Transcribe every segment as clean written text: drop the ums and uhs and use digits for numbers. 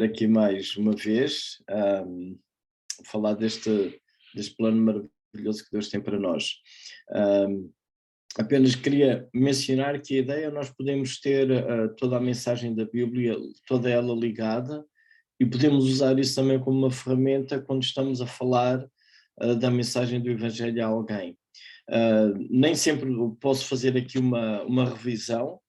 aqui mais uma vez, falar deste plano maravilhoso que Deus tem para nós. Apenas queria mencionar que a ideia é nós podemos ter toda a mensagem da Bíblia, toda ela ligada, e podemos usar isso também como uma ferramenta quando estamos a falar da mensagem do Evangelho a alguém. Nem sempre posso fazer aqui uma revisão.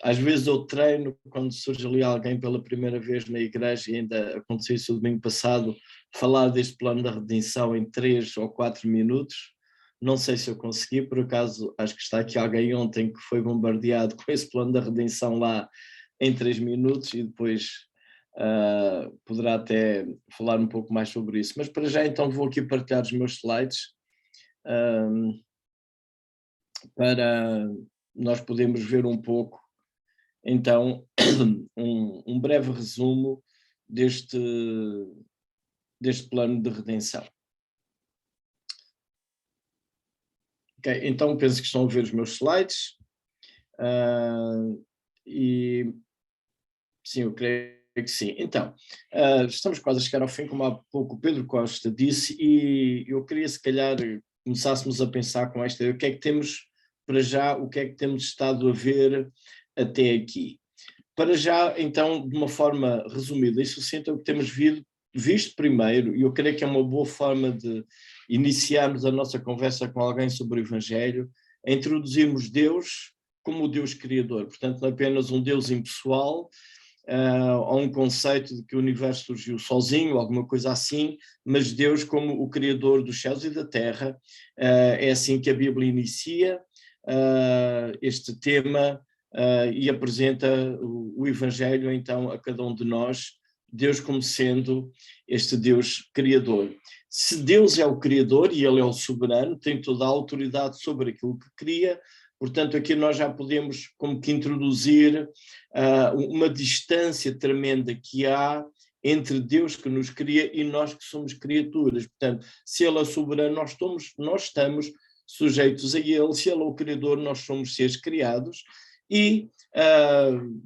Às vezes eu treino quando surge ali alguém pela primeira vez na igreja, e ainda aconteceu isso o domingo passado, falar deste plano da redenção em 3 ou 4 minutos. Não sei se eu consegui, por acaso acho que está aqui alguém ontem que foi bombardeado com esse plano da redenção lá em 3 minutos e depois poderá até falar um pouco mais sobre isso. Mas para já então vou aqui partilhar os meus slides para nós podermos ver um pouco, então, um breve resumo deste plano de redenção. Okay, então penso que estão a ver os meus slides. E sim, eu creio que sim. Então, estamos quase a chegar ao fim, como há pouco o Pedro Costa disse, e eu queria se calhar começássemos a pensar com esta, o que é que temos para já, o que é que temos estado a ver até aqui. Para já, então, de uma forma resumida e sucinta, o que temos visto primeiro, e eu creio que é uma boa forma de iniciarmos a nossa conversa com alguém sobre o Evangelho, é introduzirmos Deus como o Deus Criador, portanto não apenas um Deus impessoal, ou um conceito de que o universo surgiu sozinho, alguma coisa assim, mas Deus como o Criador dos céus e da terra. É assim que a Bíblia inicia este tema e apresenta o Evangelho então a cada um de nós, Deus como sendo este Deus Criador. Se Deus é o Criador e Ele é o soberano, tem toda a autoridade sobre aquilo que cria, portanto aqui nós já podemos como que introduzir uma distância tremenda que há entre Deus que nos cria e nós que somos criaturas. Portanto, se Ele é soberano, nós estamos sujeitos a Ele, se Ele é o Criador, nós somos seres criados. E,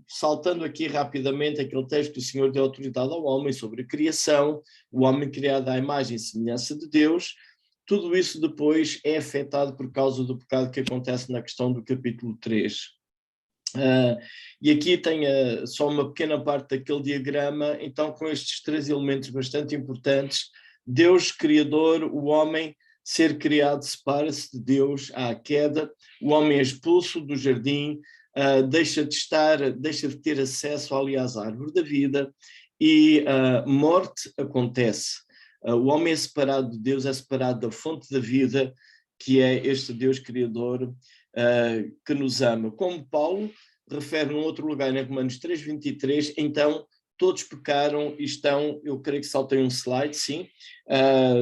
saltando aqui rapidamente aquele texto que o Senhor deu autoridade ao homem sobre a criação, o homem criado à imagem e semelhança de Deus, tudo isso depois é afetado por causa do pecado que acontece na questão do capítulo 3. E aqui tem só uma pequena parte daquele diagrama, então com estes 3 elementos bastante importantes: Deus Criador, o homem ser criado separa-se de Deus à queda, o homem é expulso do jardim, deixa de ter acesso, aliás, à árvore da vida, e morte acontece. O homem é separado de Deus, é separado da fonte da vida, que é este Deus Criador que nos ama. Como Paulo refere num outro lugar, em Romanos 3:23, então todos pecaram e estão, eu creio que saltei um slide, sim,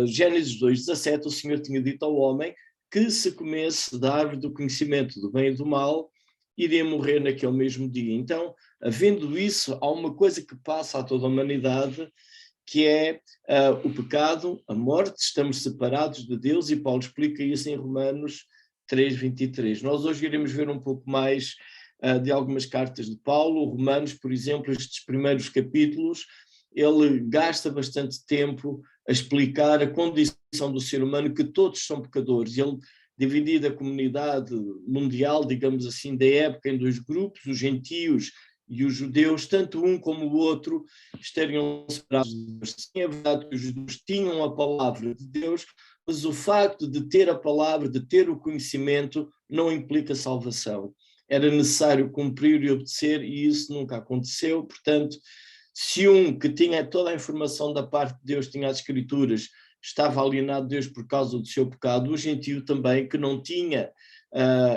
Gênesis 2:17, o Senhor tinha dito ao homem que se comesse da árvore do conhecimento do bem e do mal, iria morrer naquele mesmo dia. Então, havendo isso, há uma coisa que passa a toda a humanidade, que é o pecado, a morte, estamos separados de Deus, e Paulo explica isso em Romanos 3:23. Nós hoje iremos ver um pouco mais de algumas cartas de Paulo. Romanos, por exemplo, estes primeiros capítulos, ele gasta bastante tempo a explicar a condição do ser humano, que todos são pecadores. Ele divide a comunidade mundial, digamos assim, da época em 2 grupos, os gentios e os judeus, tanto um como o outro estariam separados de Deus. Sim, é verdade que os judeus tinham a palavra de Deus, mas o facto de ter a palavra, de ter o conhecimento, não implica salvação. Era necessário cumprir e obedecer, e isso nunca aconteceu. Portanto, se um que tinha toda a informação da parte de Deus, tinha as Escrituras, estava alienado de Deus por causa do seu pecado, o gentio também, que não tinha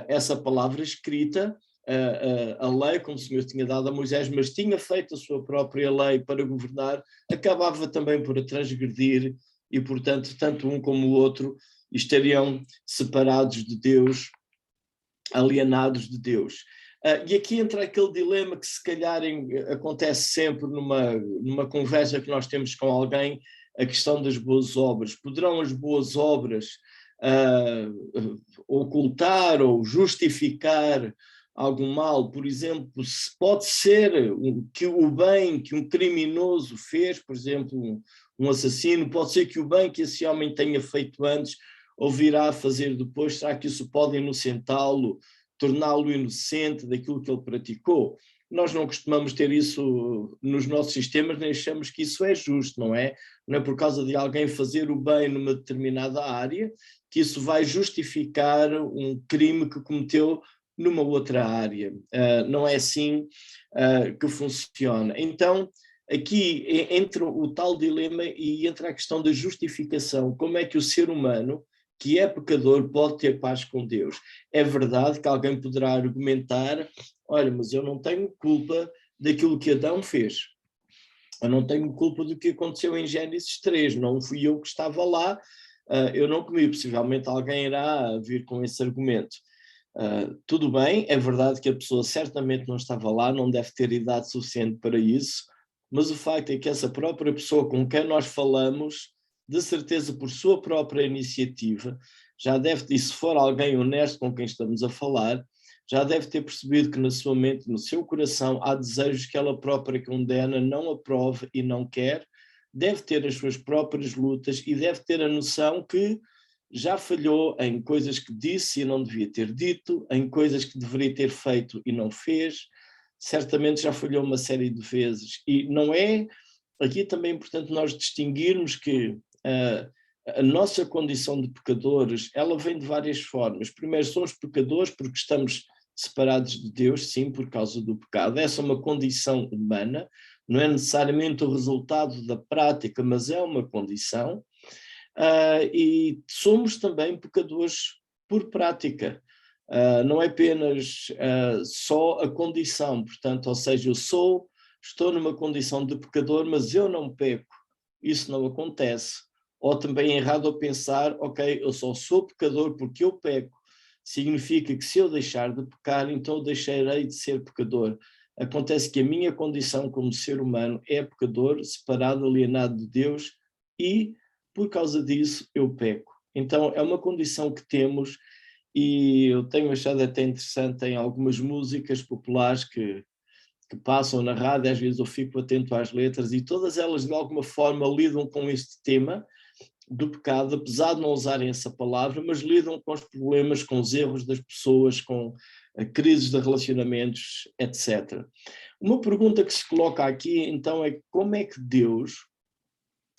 essa palavra escrita, a lei, como o Senhor tinha dado a Moisés, mas tinha feito a sua própria lei para governar, acabava também por a transgredir, e portanto, tanto um como o outro estariam separados de Deus, alienados de Deus. E aqui entra aquele dilema que se calhar acontece sempre numa conversa que nós temos com alguém, a questão das boas obras. Poderão as boas obras ocultar ou justificar algum mal, por exemplo, pode ser que o bem que um criminoso fez, por exemplo, um assassino, pode ser que o bem que esse homem tenha feito antes ou virá a fazer depois, será que isso pode inocentá-lo, torná-lo inocente daquilo que ele praticou? Nós não costumamos ter isso nos nossos sistemas, nem achamos que isso é justo, não é? Não é por causa de alguém fazer o bem numa determinada área que isso vai justificar um crime que cometeu numa outra área. Não é assim que funciona. Então, aqui entra o tal dilema e entra a questão da justificação. Como é que o ser humano, que é pecador, pode ter paz com Deus? É verdade que alguém poderá argumentar, olha, mas eu não tenho culpa daquilo que Adão fez. Eu não tenho culpa do que aconteceu em Gênesis 3, não fui eu que estava lá, eu não comi, possivelmente alguém irá vir com esse argumento. Tudo bem, é verdade que a pessoa certamente não estava lá, não deve ter idade suficiente para isso, mas o facto é que essa própria pessoa com quem nós falamos, de certeza por sua própria iniciativa, já deve, e se for alguém honesto com quem estamos a falar, já deve ter percebido que na sua mente, no seu coração, há desejos que ela própria condena, não aprova e não quer, deve ter as suas próprias lutas e deve ter a noção que já falhou em coisas que disse e não devia ter dito, em coisas que deveria ter feito e não fez, certamente já falhou uma série de vezes. E não é, aqui também é importante nós distinguirmos que a nossa condição de pecadores, ela vem de várias formas. Primeiro, somos pecadores porque estamos separados de Deus, sim, por causa do pecado. Essa é uma condição humana, não é necessariamente o resultado da prática, mas é uma condição. E somos também pecadores por prática. Não é apenas só a condição, portanto, ou seja, estou numa condição de pecador, mas eu não peco. Isso não acontece. Ou também é errado eu pensar, ok, eu só sou pecador porque eu peco. Significa que se eu deixar de pecar, então eu deixarei de ser pecador. Acontece que a minha condição como ser humano é pecador, separado, alienado de Deus, e por causa disso eu peco. Então é uma condição que temos, e eu tenho achado até interessante em algumas músicas populares que passam na rádio, às vezes eu fico atento às letras, e todas elas de alguma forma lidam com este tema do pecado, apesar de não usarem essa palavra, mas lidam com os problemas, com os erros das pessoas, com crises de relacionamentos, etc. Uma pergunta que se coloca aqui, então, é como é que Deus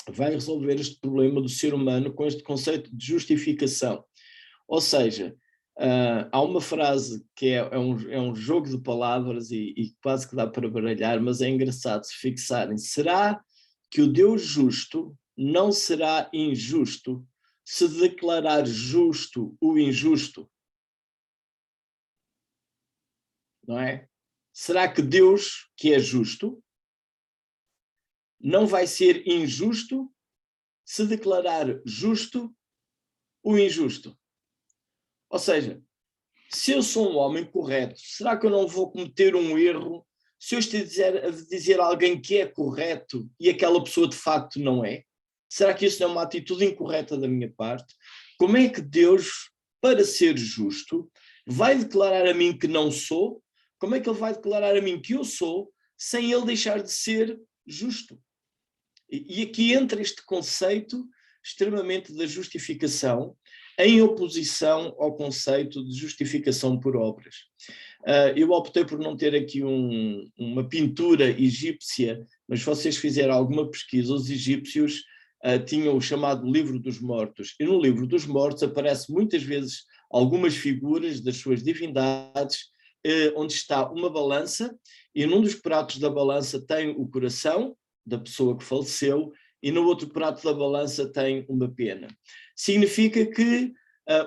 vai resolver este problema do ser humano com este conceito de justificação? Ou seja, há uma frase que é um jogo de palavras e quase que dá para baralhar, mas é engraçado se fixarem. Será que o Deus justo não será injusto se declarar justo o injusto? Não é? Será que Deus, que é justo, não vai ser injusto se declarar justo o injusto? Ou seja, se eu sou um homem correto, será que eu não vou cometer um erro se eu estiver a dizer a alguém que é correto e aquela pessoa de facto não é? Será que isso não é uma atitude incorreta da minha parte? Como é que Deus, para ser justo, vai declarar a mim que não sou? Como é que ele vai declarar a mim que eu sou, sem ele deixar de ser justo? E aqui entra este conceito extremamente da justificação, em oposição ao conceito de justificação por obras. Eu optei por não ter aqui uma pintura egípcia, mas se vocês fizerem alguma pesquisa, os egípcios tinham o chamado Livro dos Mortos, e no Livro dos Mortos aparece muitas vezes algumas figuras das suas divindades, onde está uma balança, e num dos pratos da balança tem o coração da pessoa que faleceu, e no outro prato da balança tem uma pena. Significa que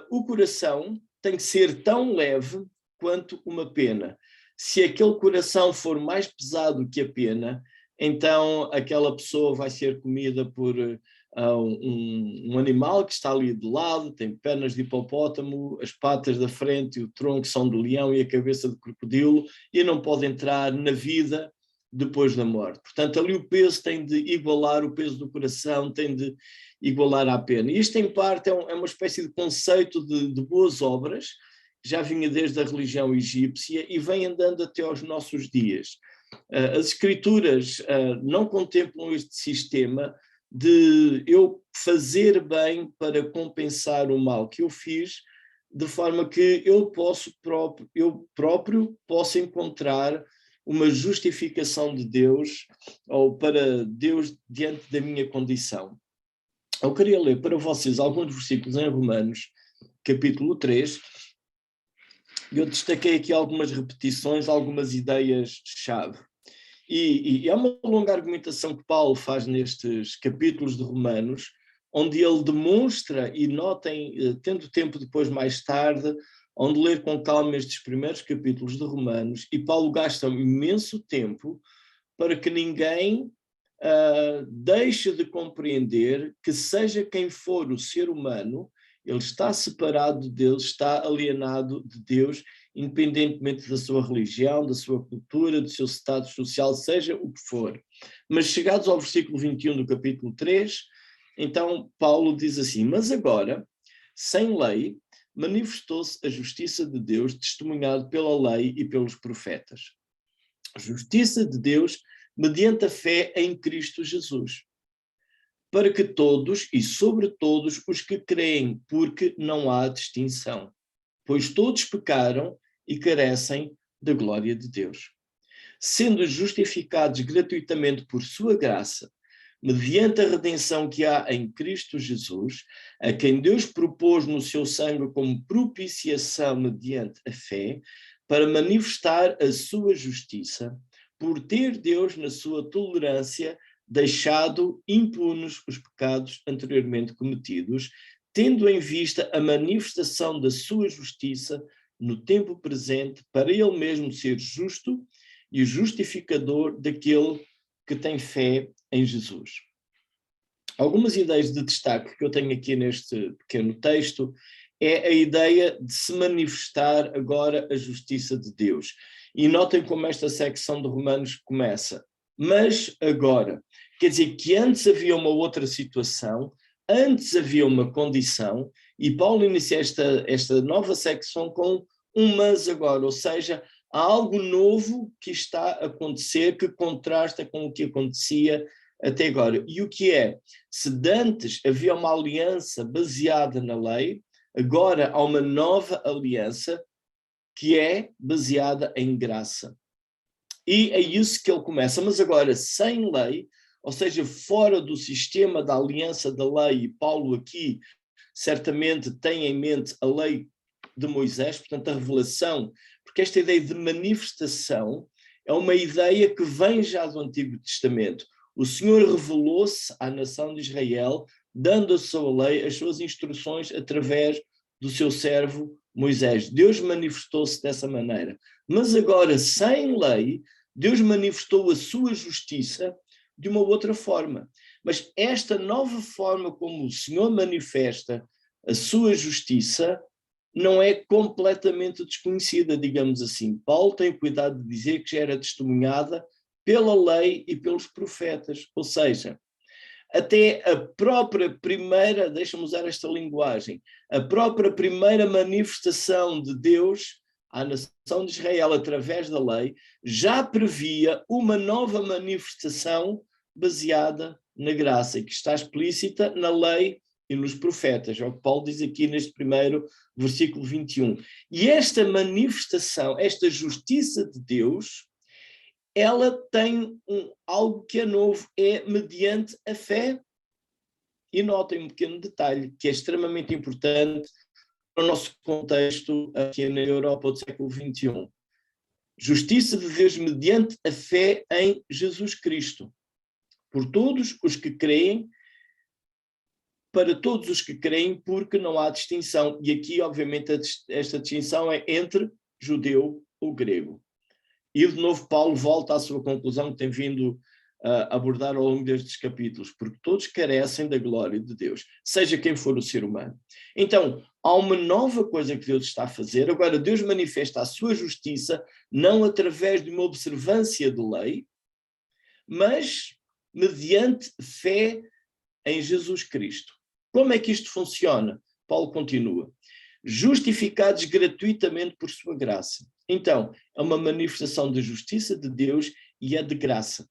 o coração tem que ser tão leve quanto uma pena. Se aquele coração for mais pesado que a pena, então aquela pessoa vai ser comida por um animal que está ali de lado, tem pernas de hipopótamo, as patas da frente e o tronco são de leão e a cabeça de crocodilo, e não pode entrar na vida depois da morte. Portanto, ali o peso tem de igualar o peso do coração, tem de igualar à pena. E isto, em parte, é uma espécie de conceito de boas obras, já vinha desde a religião egípcia e vem andando até aos nossos dias. As Escrituras não contemplam este sistema de eu fazer bem para compensar o mal que eu fiz, de forma que eu próprio possa encontrar uma justificação de Deus, ou para Deus diante da minha condição. Eu queria ler para vocês alguns versículos em Romanos, capítulo 3. Eu destaquei aqui algumas repetições, algumas ideias-chave. E há uma longa argumentação que Paulo faz nestes capítulos de Romanos, onde ele demonstra, e notem, tendo tempo depois mais tarde, onde ler com calma estes primeiros capítulos de Romanos, e Paulo gasta imenso tempo para que ninguém deixe de compreender que seja quem for o ser humano, ele está separado de Deus, está alienado de Deus, independentemente da sua religião, da sua cultura, do seu status social, seja o que for. Mas chegados ao versículo 21 do capítulo 3, então Paulo diz assim: mas agora, sem lei, manifestou-se a justiça de Deus, testemunhado pela lei e pelos profetas. A justiça de Deus mediante a fé em Cristo Jesus, para que todos e sobre todos os que creem, porque não há distinção, pois todos pecaram e carecem da glória de Deus, sendo justificados gratuitamente por sua graça, mediante a redenção que há em Cristo Jesus, a quem Deus propôs no seu sangue como propiciação mediante a fé, para manifestar a sua justiça, por ter Deus, na sua tolerância, deixado impunes os pecados anteriormente cometidos, tendo em vista a manifestação da sua justiça no tempo presente, para ele mesmo ser justo e o justificador daquele que tem fé em Jesus. Algumas ideias de destaque que eu tenho aqui neste pequeno texto é a ideia de se manifestar agora a justiça de Deus. E notem como esta secção de Romanos começa. Mas agora, quer dizer que antes havia uma outra situação, antes havia uma condição, e Paulo inicia esta nova secção com um mas agora, ou seja, há algo novo que está a acontecer que contrasta com o que acontecia até agora. E o que é? Se de antes havia uma aliança baseada na lei, agora há uma nova aliança que é baseada em graça. E é isso que ele começa, mas agora sem lei, ou seja, fora do sistema da aliança da lei, e Paulo aqui certamente tem em mente a lei de Moisés, portanto a revelação, porque esta ideia de manifestação é uma ideia que vem já do Antigo Testamento. O Senhor revelou-se à nação de Israel, dando a sua lei, as suas instruções através do seu servo Moisés. Deus manifestou-se dessa maneira. Mas agora, sem lei, Deus manifestou a sua justiça de uma outra forma. Mas esta nova forma como o Senhor manifesta a sua justiça não é completamente desconhecida, digamos assim. Paulo tem cuidado de dizer que já era testemunhada pela lei e pelos profetas, ou seja, até a própria primeira, deixa-me usar esta linguagem, a própria primeira manifestação de Deus à nação de Israel através da lei já previa uma nova manifestação baseada na graça, que está explícita na lei e nos profetas, é o que Paulo diz aqui neste primeiro versículo 21. E esta manifestação, esta justiça de Deus, ela tem algo que é novo, é mediante a fé. E notem um pequeno detalhe que é extremamente importante para o nosso contexto aqui na Europa do século XXI. Justiça de Deus mediante a fé em Jesus Cristo. Por todos os que creem, para todos os que creem, porque não há distinção. E aqui, obviamente, esta distinção é entre judeu ou grego. E, de novo, Paulo volta à sua conclusão que tem vindo a abordar ao longo destes capítulos, porque todos carecem da glória de Deus, seja quem for o ser humano. Então, há uma nova coisa que Deus está a fazer. Agora, Deus manifesta a sua justiça, não através de uma observância de lei, mas mediante fé em Jesus Cristo. Como é que isto funciona? Paulo continua. justificados gratuitamente por sua graça. Então, é uma manifestação da justiça de Deus e é de graça.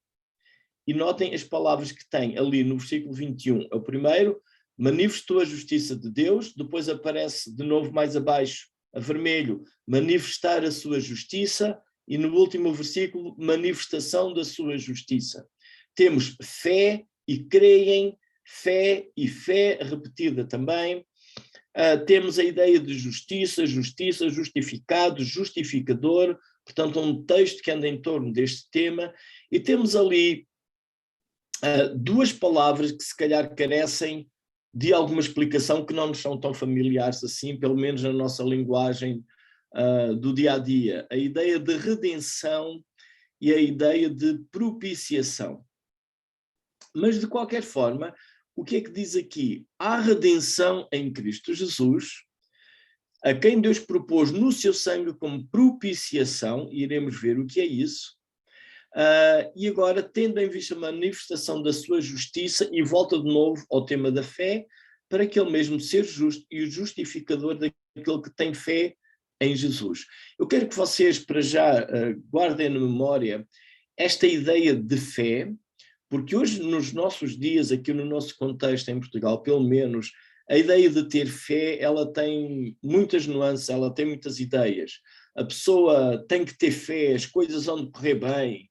E notem as palavras que tem ali no versículo 21. É o primeiro, manifestou a justiça de Deus, depois aparece de novo mais abaixo, a vermelho, manifestar a sua justiça, e no último versículo, manifestação da sua justiça. Temos fé e creem, fé e fé repetida também. Temos a ideia de justiça, justiça, justificado, justificador, portanto um texto que anda em torno deste tema, e temos ali duas palavras que se calhar carecem de alguma explicação, que não nos são tão familiares assim, pelo menos na nossa linguagem do dia a dia. A ideia de redenção e a ideia de propiciação. Mas de qualquer forma, o que é que diz aqui? Há redenção em Cristo Jesus, a quem Deus propôs no seu sangue como propiciação, e iremos ver o que é isso. E agora, tendo em vista a manifestação da sua justiça, e volta de novo ao tema da fé, para que ele mesmo seja justo e o justificador daquele que tem fé em Jesus. Eu quero que vocês, para já, guardem na memória esta ideia de fé, porque hoje, nos nossos dias, aqui no nosso contexto em Portugal, pelo menos, a ideia de ter fé, ela tem muitas nuances, ela tem muitas ideias. A pessoa tem que ter fé, as coisas vão correr bem,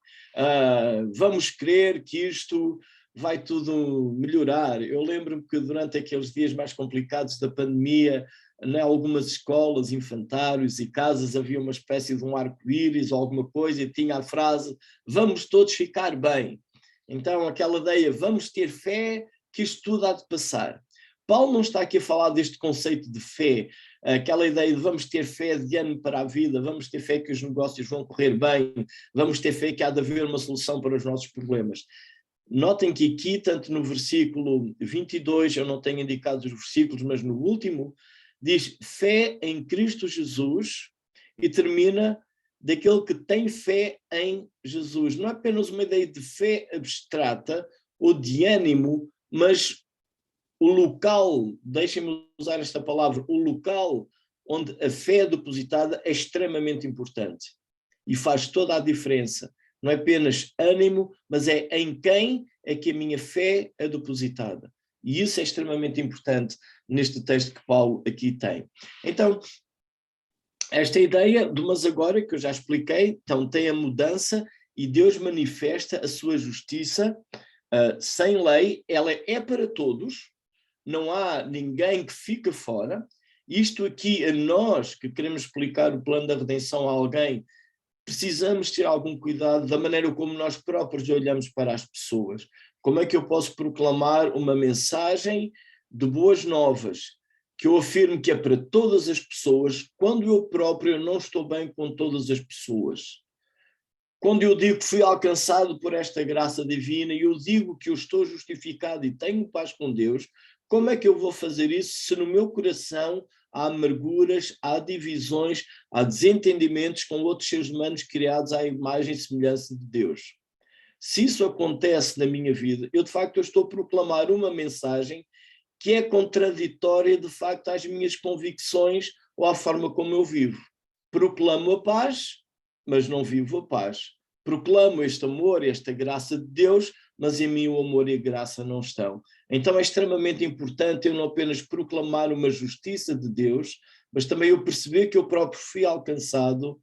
vamos crer que isto vai tudo melhorar. Eu lembro-me que durante aqueles dias mais complicados da pandemia, em algumas escolas, infantários e casas, havia uma espécie de um arco-íris ou alguma coisa e tinha a frase, vamos todos ficar bem. Então, aquela ideia, vamos ter fé que isto tudo há de passar. Paulo não está aqui a falar deste conceito de fé, aquela ideia de vamos ter fé de ano para a vida, vamos ter fé que os negócios vão correr bem, vamos ter fé que há de haver uma solução para os nossos problemas. Notem que aqui, tanto no versículo 22, eu não tenho indicado os versículos, mas no último, diz fé em Cristo Jesus e termina daquele que tem fé em Jesus. Não é apenas uma ideia de fé abstrata ou de ânimo, mas o local, deixem-me usar esta palavra, o local onde a fé é depositada é extremamente importante e faz toda a diferença. Não é apenas ânimo, mas é em quem é que a minha fé é depositada. E isso é extremamente importante neste texto que Paulo aqui tem. Então, esta ideia do mas agora, que eu já expliquei, então tem a mudança e Deus manifesta a sua justiça sem lei, ela é para todos, não há ninguém que fica fora. Isto aqui, a nós que queremos explicar o plano da redenção a alguém, precisamos ter algum cuidado da maneira como nós próprios olhamos para as pessoas. Como é que eu posso proclamar uma mensagem de boas novas, que eu afirmo que é para todas as pessoas, quando eu próprio não estou bem com todas as pessoas? Quando eu digo que fui alcançado por esta graça divina e eu digo que eu estou justificado e tenho paz com Deus, como é que eu vou fazer isso se no meu coração há amarguras, há divisões, há desentendimentos com outros seres humanos criados à imagem e semelhança de Deus? Se isso acontece na minha vida, eu de facto estou a proclamar uma mensagem que é contraditória de facto às minhas convicções ou à forma como eu vivo. Proclamo a paz, mas não vivo a paz. Proclamo este amor, esta graça de Deus, mas em mim o amor e a graça não estão. Então é extremamente importante eu não apenas proclamar uma justiça de Deus, mas também eu perceber que eu próprio fui alcançado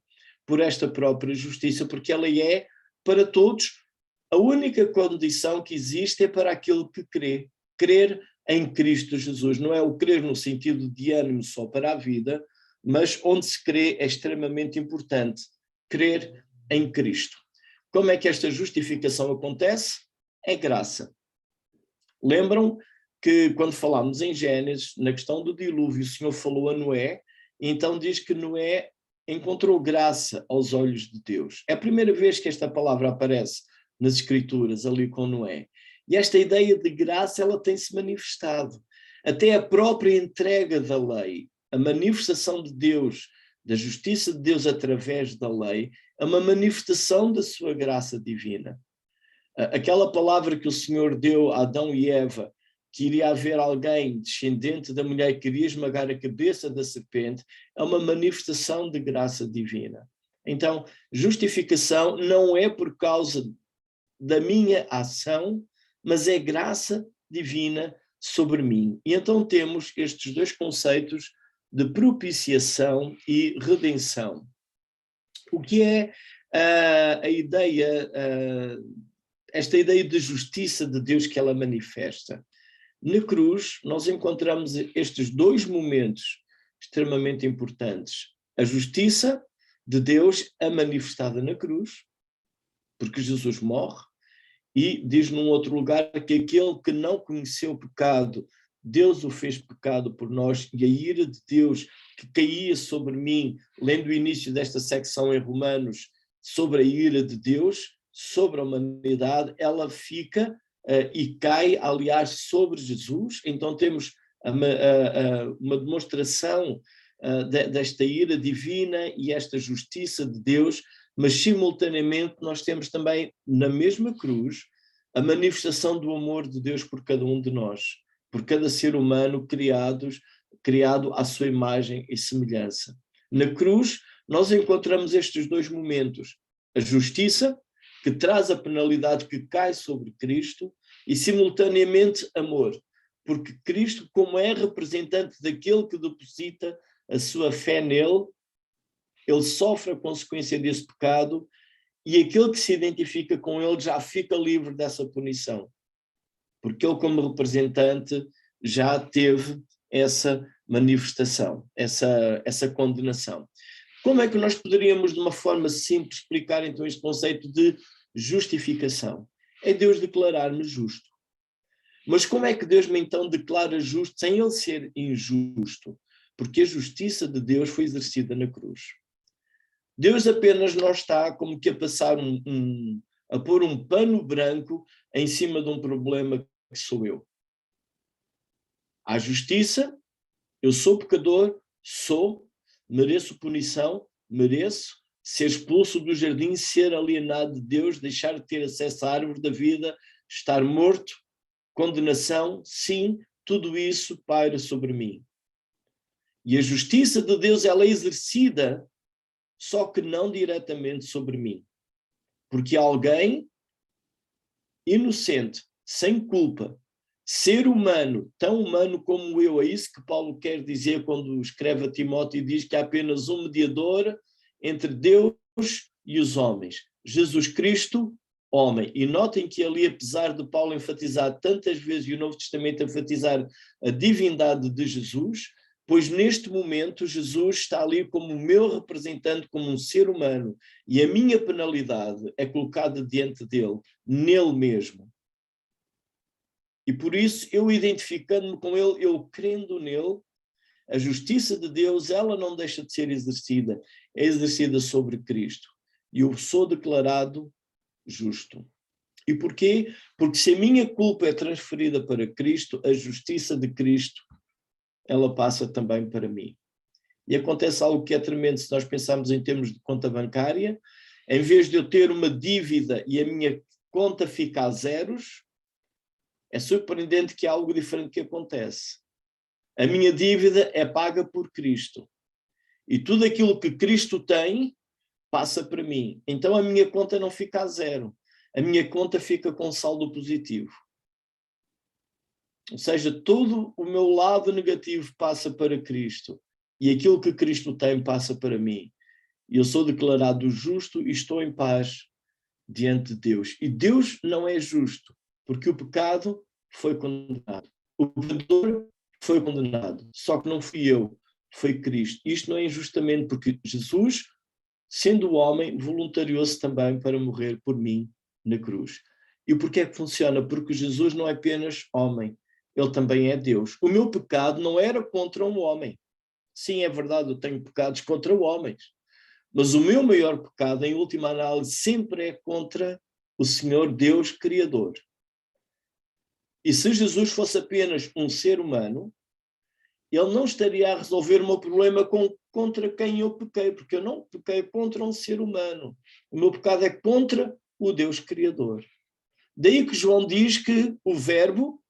por esta própria justiça, porque ela é para todos. A única condição que existe é para aquele que crê. Crer em Cristo Jesus. Não é o crer no sentido de ânimo só para a vida, mas onde se crê é extremamente importante. Crer em Cristo. Como é que esta justificação acontece? É graça. Lembram que quando falámos em Gênesis, na questão do dilúvio, o Senhor falou a Noé, e então diz que Noé encontrou graça aos olhos de Deus. É a primeira vez que esta palavra aparece nas Escrituras, ali com Noé. E esta ideia de graça, ela tem-se manifestado. Até a própria entrega da lei, a manifestação de Deus, da justiça de Deus através da lei, é uma manifestação da sua graça divina. Aquela palavra que o Senhor deu a Adão e Eva que iria haver alguém descendente da mulher que iria esmagar a cabeça da serpente, é uma manifestação de graça divina. Então, justificação não é por causa da minha ação, mas é graça divina sobre mim. E então temos estes dois conceitos de propiciação e redenção. O que é a ideia, esta ideia de justiça de Deus que ela manifesta? Na cruz, nós encontramos estes dois momentos extremamente importantes. A justiça de Deus é manifestada na cruz, porque Jesus morre, e diz num outro lugar que aquele que não conheceu o pecado, Deus o fez pecado por nós, e a ira de Deus que caía sobre mim, lendo o início desta secção em Romanos, sobre a ira de Deus, sobre a humanidade, ela fica e cai, aliás, sobre Jesus. Então temos uma demonstração desta ira divina e esta justiça de Deus, mas simultaneamente nós temos também na mesma cruz a manifestação do amor de Deus por cada um de nós, por cada ser humano criado à sua imagem e semelhança. Na cruz nós encontramos estes dois momentos, a justiça, que traz a penalidade que cai sobre Cristo, e simultaneamente amor, porque Cristo, como é representante daquele que deposita a sua fé nele, ele sofre a consequência desse pecado, e aquele que se identifica com ele já fica livre dessa punição, porque ele, como representante, já teve essa manifestação, essa condenação. Como é que nós poderíamos, de uma forma simples, explicar então este conceito de justificação? É Deus declarar-me justo. Mas como é que Deus me então declara justo sem ele ser injusto? Porque a justiça de Deus foi exercida na cruz. Deus apenas não está como que a passar a pôr um pano branco em cima de um problema que sou eu. Há justiça, eu sou pecador, mereço punição, mereço ser expulso do jardim, ser alienado de Deus, deixar de ter acesso à árvore da vida, estar morto, condenação, sim, tudo isso paira sobre mim. E a justiça de Deus, ela é exercida, só que não diretamente sobre mim. Porque alguém inocente, sem culpa, ser humano, tão humano como eu, é isso que Paulo quer dizer quando escreve a Timóteo e diz que há apenas um mediador entre Deus e os homens, Jesus Cristo, homem. E notem que ali, apesar de Paulo enfatizar tantas vezes e o Novo Testamento enfatizar a divindade de Jesus, pois neste momento Jesus está ali como o meu representante, como um ser humano, e a minha penalidade é colocada diante dele, nele mesmo. E por isso, eu identificando-me com ele, eu crendo nele, a justiça de Deus, ela não deixa de ser exercida, é exercida sobre Cristo. E eu sou declarado justo. E porquê? Porque se a minha culpa é transferida para Cristo, a justiça de Cristo, ela passa também para mim. E acontece algo que é tremendo se nós pensarmos em termos de conta bancária. Em vez de eu ter uma dívida e a minha conta fica a zeros, é surpreendente que há algo diferente que acontece. A minha dívida é paga por Cristo. E tudo aquilo que Cristo tem passa para mim. Então a minha conta não fica a zero. A minha conta fica com saldo positivo. Ou seja, todo o meu lado negativo passa para Cristo. E aquilo que Cristo tem passa para mim. E eu sou declarado justo e estou em paz diante de Deus. E Deus não é justo, porque o pecado foi condenado. O pecador foi condenado. Só que não fui eu, foi Cristo. Isto não é injustamente, porque Jesus, sendo homem, voluntariou-se também para morrer por mim na cruz. E porquê é que funciona? Porque Jesus não é apenas homem, ele também é Deus. O meu pecado não era contra um homem. Sim, é verdade, eu tenho pecados contra homens. Mas o meu maior pecado, em última análise, sempre é contra o Senhor Deus Criador. E se Jesus fosse apenas um ser humano, ele não estaria a resolver o meu problema contra quem eu pequei, porque eu não pequei contra um ser humano. O meu pecado é contra o Deus Criador. Daí que João diz que o Verbo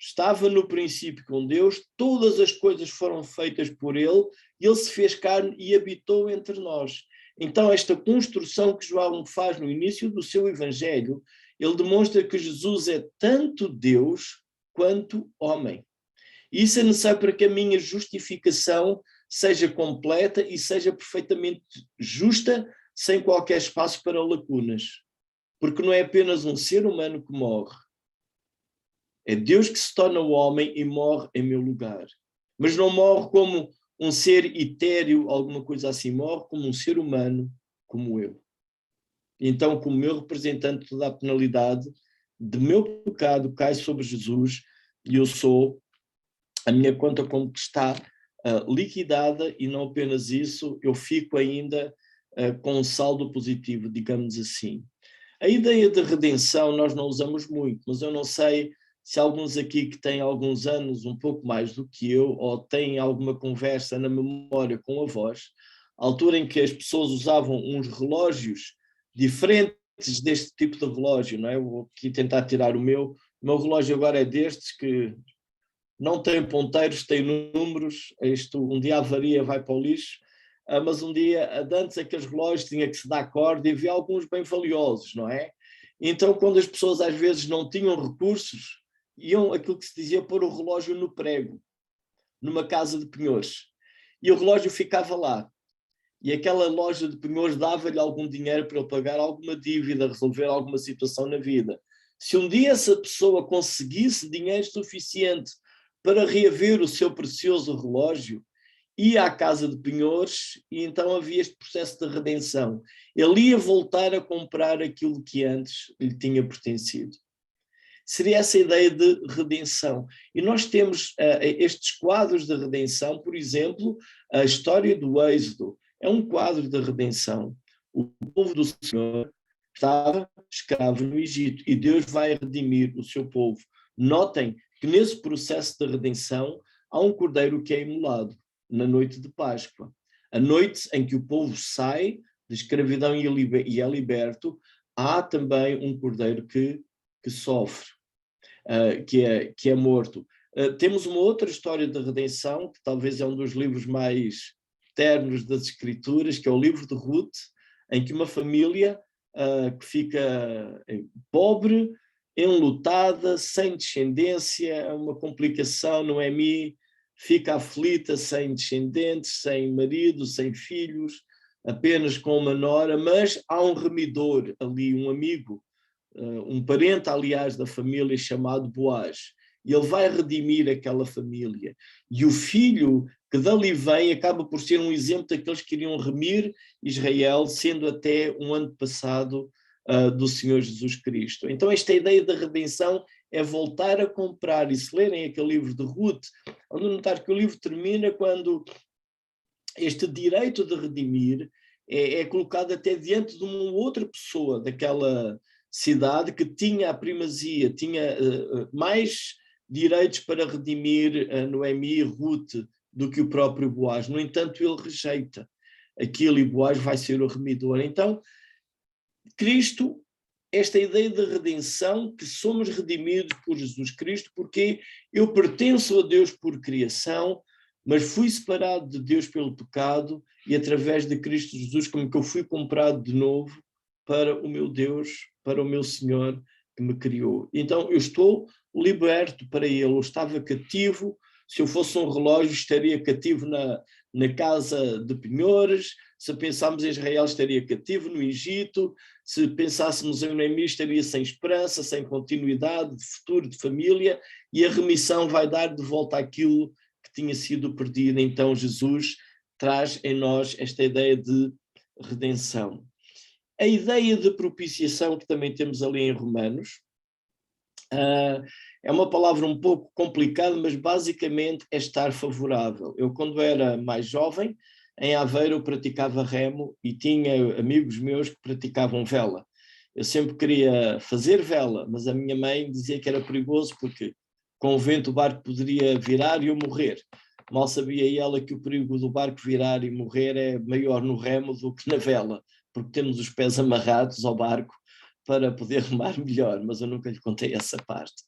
estava no princípio com Deus, todas as coisas foram feitas por ele, e ele se fez carne e habitou entre nós. Então, esta construção que João faz no início do seu evangelho, ele demonstra que Jesus é tanto Deus quanto homem. E isso é necessário para que a minha justificação seja completa e seja perfeitamente justa, sem qualquer espaço para lacunas. Porque não é apenas um ser humano que morre. É Deus que se torna o homem e morre em meu lugar. Mas não morre como um ser etéreo, alguma coisa assim. Morre como um ser humano, como eu. Então, como meu representante, toda a penalidade de meu pecado cai sobre Jesus e eu sou, a minha conta como que está liquidada, e não apenas isso, eu fico ainda com um saldo positivo, digamos assim. A ideia de redenção nós não usamos muito, mas eu não sei se alguns aqui que têm alguns anos, um pouco mais do que eu, ou têm alguma conversa na memória com avós, a altura em que as pessoas usavam uns relógios diferentes deste tipo de relógio, não é? Eu vou aqui tentar tirar o meu relógio agora é destes que não tem ponteiros, tem números, isto um dia avaria, vai para o lixo, mas um dia, antes aqueles relógios tinha que se dar corda e havia alguns bem valiosos, não é? Então, quando as pessoas às vezes não tinham recursos, iam aquilo que se dizia pôr o relógio no prego, numa casa de penhores, e o relógio ficava lá. E aquela loja de penhores dava-lhe algum dinheiro para ele pagar alguma dívida, resolver alguma situação na vida. Se um dia essa pessoa conseguisse dinheiro suficiente para reaver o seu precioso relógio, ia à casa de penhores e então havia este processo de redenção. Ele ia voltar a comprar aquilo que antes lhe tinha pertencido. Seria essa a ideia de redenção. E nós temos estes quadros de redenção, por exemplo, a história do Êxodo é um quadro de redenção. O povo do Senhor estava escravo no Egito e Deus vai redimir o seu povo. Notem que nesse processo de redenção há um cordeiro que é imolado na noite de Páscoa. A noite em que o povo sai de escravidão e é liberto, há também um cordeiro que sofre, que é morto. Temos uma outra história de redenção, que talvez é um dos livros mais ternos das Escrituras, que é o livro de Ruth, em que uma família que fica pobre, enlutada, sem descendência, uma complicação, Noemi fica aflita, sem descendentes, sem marido, sem filhos, apenas com uma nora, mas há um remidor ali, um amigo, um parente, aliás, da família chamado Boaz, e ele vai redimir aquela família. E o filho que dali vem acaba por ser um exemplo daqueles que iriam remir Israel, sendo até um antepassado do Senhor Jesus Cristo. Então esta ideia da redenção é voltar a comprar, e se lerem aquele livro de Ruth, vão notar que o livro termina quando este direito de redimir é colocado até diante de uma outra pessoa daquela cidade que tinha a primazia, tinha mais direitos para redimir Noemi e Ruth do que o próprio Boaz. No entanto, ele rejeita aquilo e Boaz vai ser o remidor. Então, Cristo, esta ideia de redenção, que somos redimidos por Jesus Cristo, porque eu pertenço a Deus por criação, mas fui separado de Deus pelo pecado e através de Cristo Jesus, como que eu fui comprado de novo para o meu Deus, para o meu Senhor que me criou. Então eu estou liberto para Ele, eu estava cativo, se eu fosse um relógio estaria cativo na casa de penhores, se pensarmos em Israel estaria cativo no Egito, se pensássemos em Noemi estaria sem esperança, sem continuidade, de futuro, de família, e a remissão vai dar de volta aquilo que tinha sido perdido. Então Jesus traz em nós esta ideia de redenção. A ideia de propiciação que também temos ali em Romanos, é uma palavra um pouco complicada, mas basicamente é estar favorável. Eu, quando era mais jovem, em Aveiro eu praticava remo e tinha amigos meus que praticavam vela. Eu sempre queria fazer vela, mas a minha mãe dizia que era perigoso porque com o vento o barco poderia virar e eu morrer. Mal sabia ela que o perigo do barco virar e morrer é maior no remo do que na vela, porque temos os pés amarrados ao barco para poder remar melhor, mas eu nunca lhe contei essa parte.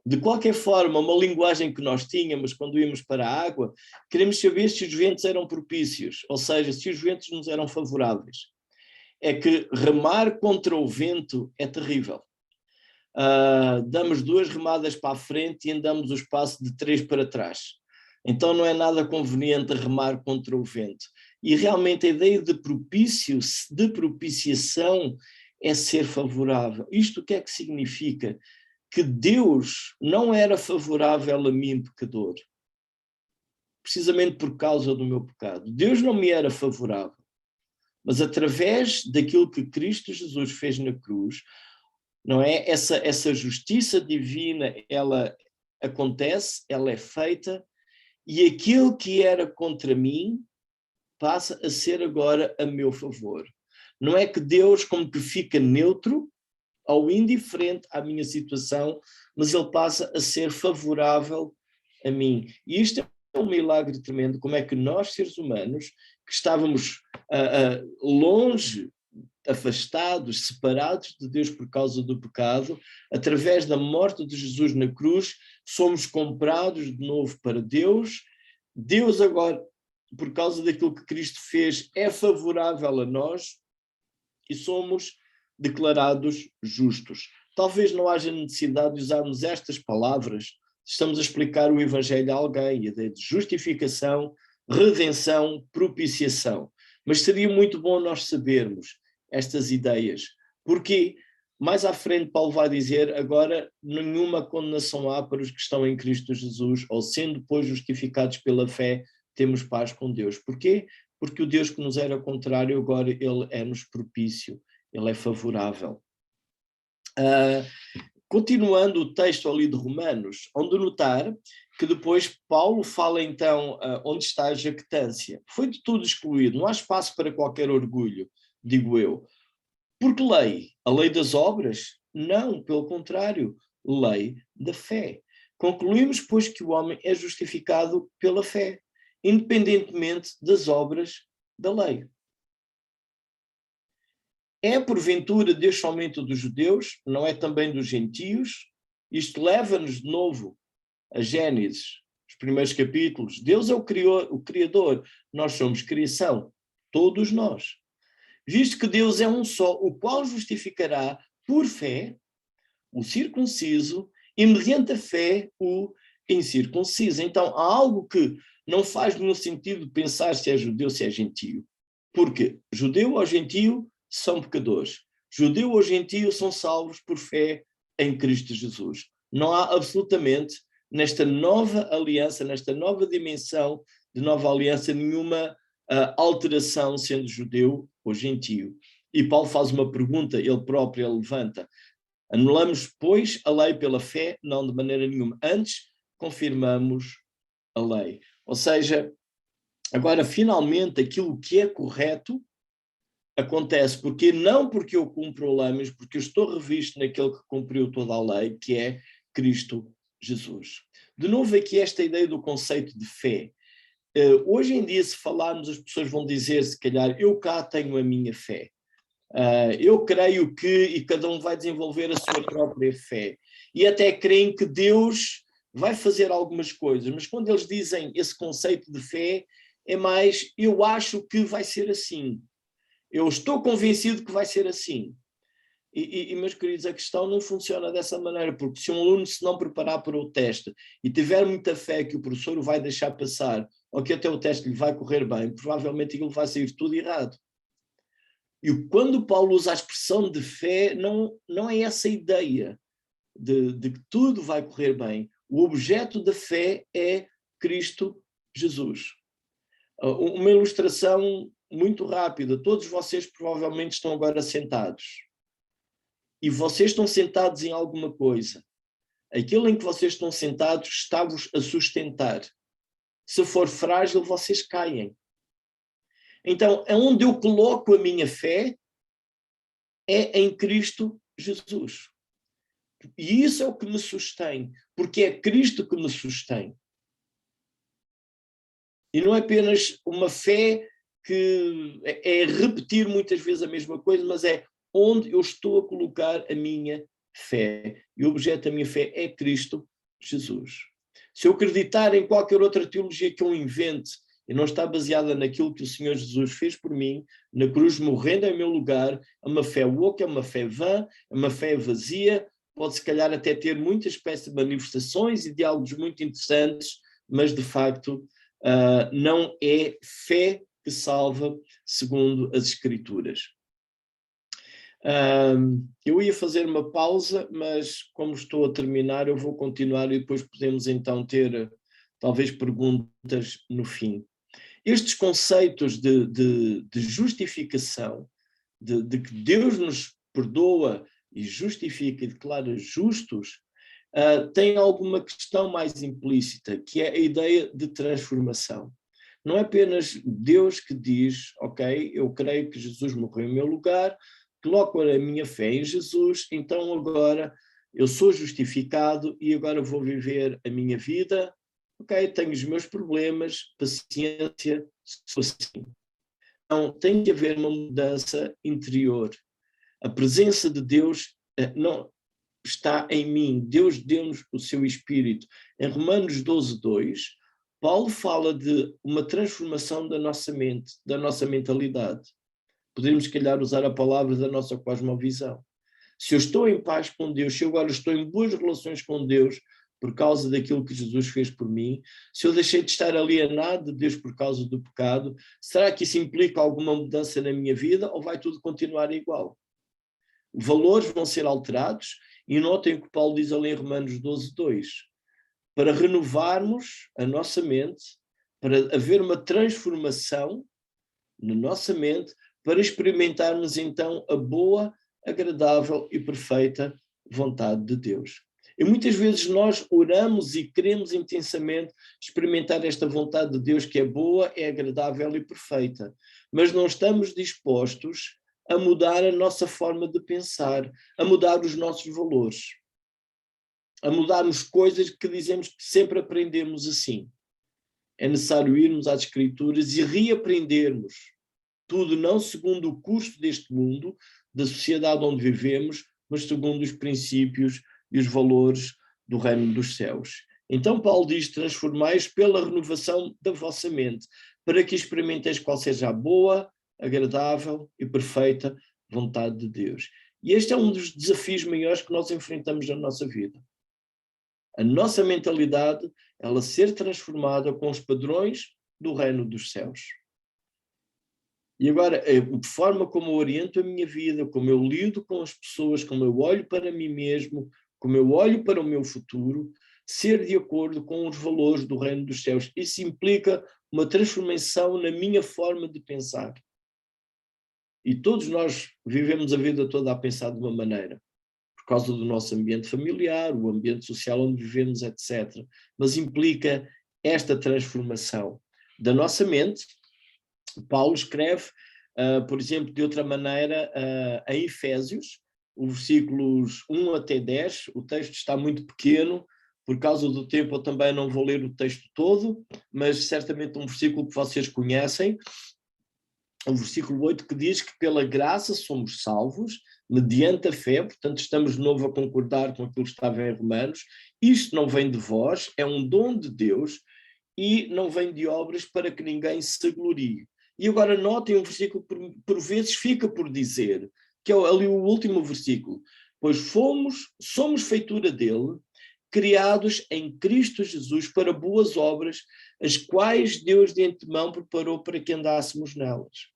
De qualquer forma, uma linguagem que nós tínhamos quando íamos para a água, queremos saber se os ventos eram propícios, ou seja, se os ventos nos eram favoráveis. É que remar contra o vento é terrível. Damos 2 remadas para a frente e andamos o espaço de 3 para trás. Então não é nada conveniente remar contra o vento. E realmente a ideia de propiciação é ser favorável. Isto o que é que significa? Que Deus não era favorável a mim, pecador, precisamente por causa do meu pecado. Deus não me era favorável, mas através daquilo que Cristo Jesus fez na cruz, não é? Essa justiça divina, ela acontece, ela é feita, e aquilo que era contra mim passa a ser agora a meu favor. Não é que Deus como que fica neutro ou indiferente à minha situação, mas ele passa a ser favorável a mim. E isto é um milagre tremendo, como é que nós, seres humanos, que estávamos longe, afastados, separados de Deus por causa do pecado, através da morte de Jesus na cruz, somos comprados de novo para Deus. Deus agora, por causa daquilo que Cristo fez, é favorável a nós e somos declarados justos. Talvez não haja necessidade de usarmos estas palavras, estamos a explicar o Evangelho a alguém, a ideia de justificação, redenção, propiciação. Mas seria muito bom nós sabermos estas ideias, porque mais à frente Paulo vai dizer, agora nenhuma condenação há para os que estão em Cristo Jesus, ou sendo depois justificados pela fé, temos paz com Deus. Porquê? Porque o Deus que nos era contrário, agora ele é-nos propício, ele é favorável. Continuando o texto ali de Romanos, onde notar que depois Paulo fala então onde está a jactância. Foi de tudo excluído, não há espaço para qualquer orgulho, digo eu. Porque lei? A lei das obras? Não, pelo contrário, lei da fé. Concluímos, pois, que o homem é justificado pela fé, independentemente das obras da lei. É porventura Deus somente dos judeus, não é também dos gentios? Isto leva-nos de novo a Gênesis, os primeiros capítulos. Deus é o Criador, nós somos criação, todos nós. Visto que Deus é um só, o qual justificará por fé o circunciso e mediante a fé o incircunciso. Então há algo que não faz nenhum sentido pensar se é judeu, se é gentio. Porque judeu ou gentio são pecadores. Judeu ou gentio são salvos por fé em Cristo Jesus. Não há absolutamente, nesta nova aliança, nesta nova dimensão de nova aliança, nenhuma alteração sendo judeu ou gentio. E Paulo faz uma pergunta, ele próprio ele levanta. Anulamos, pois, a lei pela fé? Não, de maneira nenhuma. Antes, confirmamos a lei. Ou seja, agora, finalmente, aquilo que é correto acontece. Porque não porque eu cumpro a lei, mas porque eu estou revisto naquele que cumpriu toda a lei, que é Cristo Jesus. De novo, aqui esta ideia do conceito de fé. Hoje em dia, se falarmos, as pessoas vão dizer, se calhar, eu cá tenho a minha fé. Eu creio que, e cada um vai desenvolver a sua própria fé. E até creem que Deus vai fazer algumas coisas, mas quando eles dizem esse conceito de fé, é mais, eu acho que vai ser assim. Eu estou convencido que vai ser assim. E meus queridos, a questão não funciona dessa maneira, porque se um aluno se não preparar para o teste e tiver muita fé que o professor o vai deixar passar, ou que até o teste lhe vai correr bem, provavelmente ele vai sair tudo errado. E quando Paulo usa a expressão de fé, não é essa ideia de que tudo vai correr bem. O objeto da fé é Cristo Jesus. Uma ilustração muito rápida. Todos vocês provavelmente estão agora sentados. E vocês estão sentados em alguma coisa. Aquilo em que vocês estão sentados está-vos a sustentar. Se for frágil, vocês caem. Então, onde eu coloco a minha fé é em Cristo Jesus. E isso é o que me sustém, porque é Cristo que me sustém. E não é apenas uma fé que é repetir muitas vezes a mesma coisa, mas é onde eu estou a colocar a minha fé. E o objeto da minha fé é Cristo Jesus. Se eu acreditar em qualquer outra teologia que eu invente e não está baseada naquilo que o Senhor Jesus fez por mim, na cruz morrendo em meu lugar, é uma fé oca, é uma fé vã, é uma fé vazia, pode se calhar até ter muitas espécies de manifestações e diálogos muito interessantes, mas de facto não é fé que salva segundo as Escrituras. Eu ia fazer uma pausa, mas como estou a terminar, eu vou continuar e depois podemos então ter talvez perguntas no fim. Estes conceitos de justificação, de que Deus nos perdoa e justifica e declara justos, tem alguma questão mais implícita, que é a ideia de transformação. Não é apenas Deus que diz, ok, eu creio que Jesus morreu em meu lugar, coloco a minha fé em Jesus, então agora eu sou justificado e agora vou viver a minha vida, ok, tenho os meus problemas, paciência, sou assim. Então tem que haver uma mudança interior. A presença de Deus não está em mim, Deus deu-nos o seu Espírito. Em Romanos 12:2, Paulo fala de uma transformação da nossa mente, da nossa mentalidade. Podemos, se calhar, usar a palavra da nossa cosmovisão. Se eu estou em paz com Deus, se eu agora estou em boas relações com Deus por causa daquilo que Jesus fez por mim, se eu deixei de estar alienado de Deus por causa do pecado, será que isso implica alguma mudança na minha vida ou vai tudo continuar igual? Valores vão ser alterados e notem o que Paulo diz ali em Romanos 12:2. Para renovarmos a nossa mente, para haver uma transformação na nossa mente, para experimentarmos então a boa, agradável e perfeita vontade de Deus. E muitas vezes nós oramos e queremos intensamente experimentar esta vontade de Deus que é boa, é agradável e perfeita, mas não estamos dispostos a mudar a nossa forma de pensar, a mudar os nossos valores, a mudarmos coisas que dizemos que sempre aprendemos assim. É necessário irmos às Escrituras e reaprendermos tudo não segundo o custo deste mundo, da sociedade onde vivemos, mas segundo os princípios e os valores do reino dos céus. Então Paulo diz, transformais pela renovação da vossa mente, para que experimenteis qual seja a boa, agradável e perfeita vontade de Deus. E este é um dos desafios maiores que nós enfrentamos na nossa vida. A nossa mentalidade, ela ser transformada com os padrões do reino dos céus. E agora, de forma como eu oriento a minha vida, como eu lido com as pessoas, como eu olho para mim mesmo, como eu olho para o meu futuro, ser de acordo com os valores do reino dos céus. Isso implica uma transformação na minha forma de pensar. E todos nós vivemos a vida toda a pensar de uma maneira, por causa do nosso ambiente familiar, o ambiente social onde vivemos, etc. Mas implica esta transformação da nossa mente. Paulo escreve, por exemplo, de outra maneira, em Efésios, os versículos 1 até 10, o texto está muito pequeno, por causa do tempo eu também não vou ler o texto todo, mas certamente um versículo que vocês conhecem, o versículo 8, que diz que pela graça somos salvos, mediante a fé, portanto estamos de novo a concordar com aquilo que estava em Romanos, isto não vem de vós, é um dom de Deus, e não vem de obras para que ninguém se glorie. E agora notem um versículo que por vezes fica por dizer, que é ali o último versículo, pois somos feitura dele, criados em Cristo Jesus para boas obras, as quais Deus de antemão preparou para que andássemos nelas.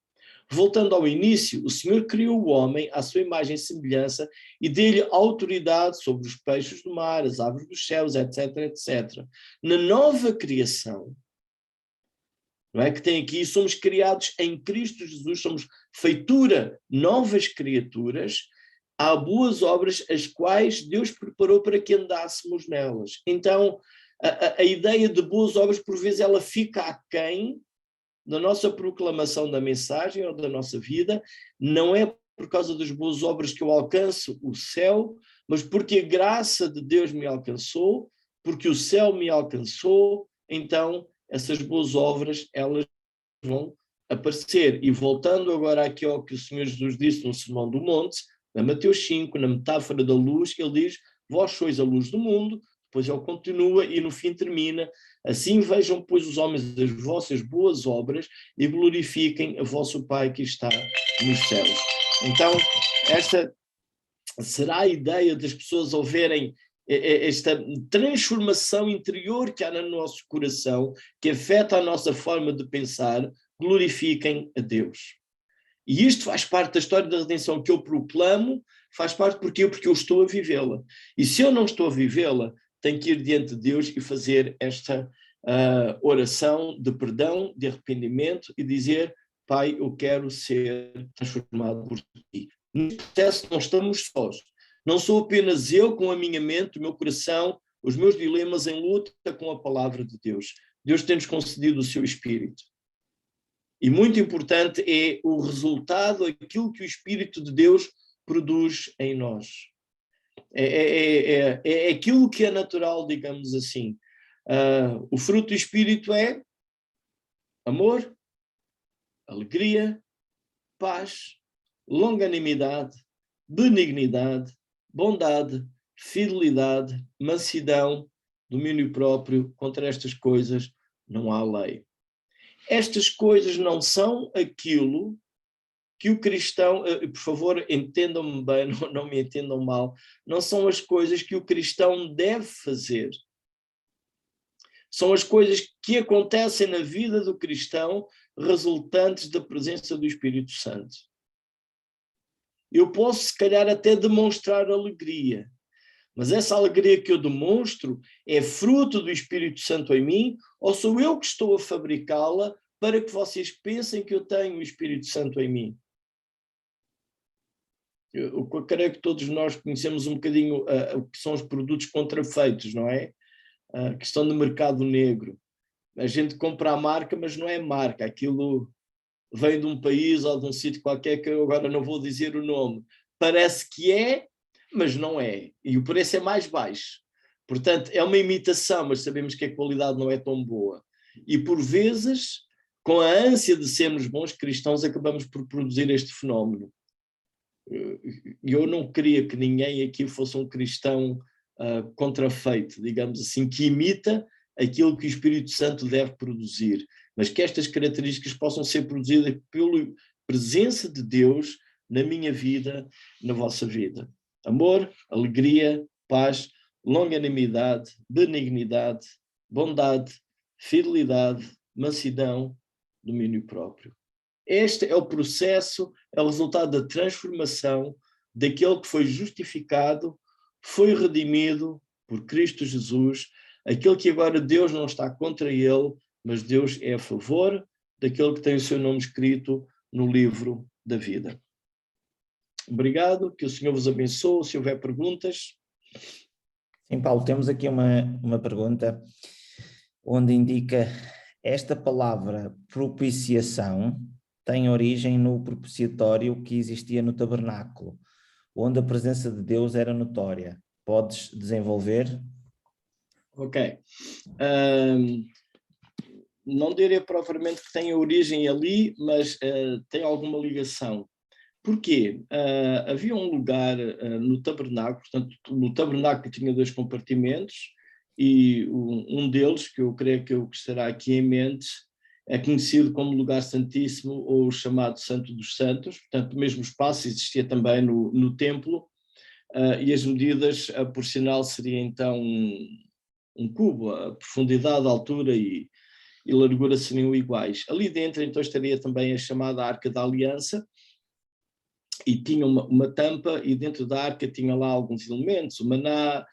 Voltando ao início, o Senhor criou o homem à sua imagem e semelhança e deu-lhe autoridade sobre os peixes do mar, as aves dos céus, etc, etc. Na nova criação, não é, que tem aqui, somos criados em Cristo Jesus, somos feitura, novas criaturas, há boas obras as quais Deus preparou para que andássemos nelas. Então, a ideia de boas obras, por vezes, ela fica aquém da nossa proclamação da mensagem ou da nossa vida, não é por causa das boas obras que eu alcanço o céu, mas porque a graça de Deus me alcançou, porque o céu me alcançou, então essas boas obras, elas vão aparecer. E voltando agora aqui ao que o Senhor Jesus disse no Sermão do Monte, na Mateus 5, na metáfora da luz, ele diz, vós sois a luz do mundo, depois ele continua e no fim termina: assim vejam, pois, os homens as vossas boas obras e glorifiquem a vosso Pai que está nos céus. Então, esta será a ideia das pessoas ao verem esta transformação interior que há no nosso coração, que afeta a nossa forma de pensar, glorifiquem a Deus. E isto faz parte da história da redenção que eu proclamo, faz parte porque eu estou a vivê-la. E se eu não estou a vivê-la, tenho que ir diante de Deus e fazer esta oração de perdão, de arrependimento e dizer: Pai, eu quero ser transformado por ti. No processo não estamos sós. Não sou apenas eu com a minha mente, o meu coração, os meus dilemas em luta com a palavra de Deus. Deus tem-nos concedido o seu Espírito. E muito importante é o resultado, aquilo que o Espírito de Deus produz em nós. É aquilo que é natural, digamos assim. O fruto do Espírito é amor, alegria, paz, longanimidade, benignidade, bondade, fidelidade, mansidão, domínio próprio. Contra estas coisas não há lei. Estas coisas não são aquilo que o cristão, por favor, entendam-me bem, não me entendam mal, não são as coisas que o cristão deve fazer. São as coisas que acontecem na vida do cristão resultantes da presença do Espírito Santo. Eu posso, se calhar, até demonstrar alegria, mas essa alegria que eu demonstro é fruto do Espírito Santo em mim, ou sou eu que estou a fabricá-la para que vocês pensem que eu tenho o Espírito Santo em mim? Eu creio que todos nós conhecemos um bocadinho o que são os produtos contrafeitos, não é? A questão do mercado negro. A gente compra a marca, mas não é marca. Aquilo vem de um país ou de um sítio qualquer que eu agora não vou dizer o nome. Parece que é, mas não é. E o preço é mais baixo. Portanto, é uma imitação, mas sabemos que a qualidade não é tão boa. E por vezes, com a ânsia de sermos bons cristãos, acabamos por produzir este fenómeno. Eu não queria que ninguém aqui fosse um cristão contrafeito, digamos assim, que imita aquilo que o Espírito Santo deve produzir, mas que estas características possam ser produzidas pela presença de Deus na minha vida, na vossa vida. Amor, alegria, paz, longanimidade, benignidade, bondade, fidelidade, mansidão, domínio próprio. Este é o processo, é o resultado da transformação daquele que foi justificado, foi redimido por Cristo Jesus, aquele que agora Deus não está contra ele, mas Deus é a favor daquele que tem o seu nome escrito no livro da vida. Obrigado, que o Senhor vos abençoe. Se houver perguntas. Sim, Paulo, temos aqui uma pergunta onde indica: esta palavra propiciação tem origem no propiciatório que existia no tabernáculo, onde a presença de Deus era notória. Podes desenvolver? Ok. Não diria propriamente que tem origem ali, mas tem alguma ligação. Porquê? Havia um lugar no tabernáculo, portanto, no tabernáculo tinha 2 compartimentos, e um deles, que eu creio que estará aqui em mente, é conhecido como lugar santíssimo ou chamado Santo dos Santos. Portanto, o mesmo espaço existia também no templo, e as medidas, por sinal, seria então um cubo, a profundidade, a altura e largura seriam iguais. Ali dentro então estaria também a chamada Arca da Aliança, e tinha uma tampa, e dentro da arca tinha lá alguns elementos, o maná,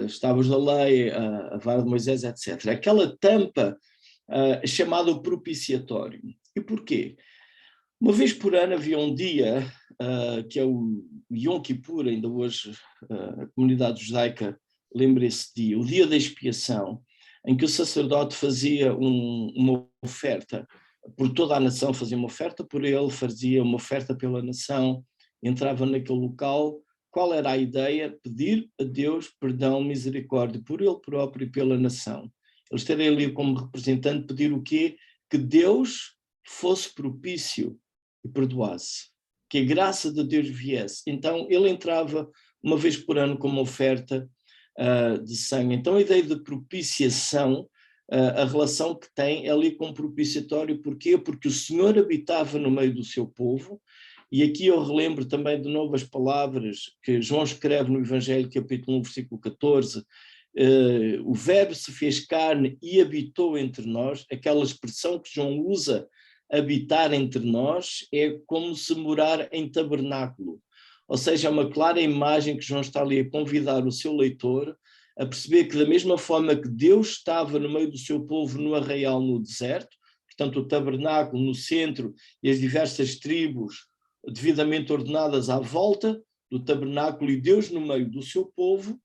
as tábuas da lei, a vara de Moisés, etc. Aquela tampa chamada o propiciatório. E porquê? Uma vez por ano havia um dia, que é o Yom Kippur, ainda hoje a comunidade judaica lembra esse dia, o dia da expiação, em que o sacerdote fazia uma oferta por toda a nação, fazia uma oferta por ele, fazia uma oferta pela nação, entrava naquele local. Qual era a ideia? Pedir a Deus perdão, misericórdia, por ele próprio e pela nação. Ele estaria ali como representante, pedir o quê? Que Deus fosse propício e perdoasse, que a graça de Deus viesse. Então ele entrava uma vez por ano com uma oferta, de sangue. Então a ideia de propiciação, a relação que tem é ali com propiciatório. Porquê? Porque o Senhor habitava no meio do seu povo, e aqui eu relembro também de novo as palavras que João escreve no Evangelho, capítulo 1, versículo 14, o verbo se fez carne e habitou entre nós. Aquela expressão que João usa, habitar entre nós, é como se morar em tabernáculo, ou seja, é uma clara imagem que João está ali a convidar o seu leitor a perceber que da mesma forma que Deus estava no meio do seu povo no arraial no deserto, portanto o tabernáculo no centro e as diversas tribos devidamente ordenadas à volta do tabernáculo e Deus no meio do seu povo,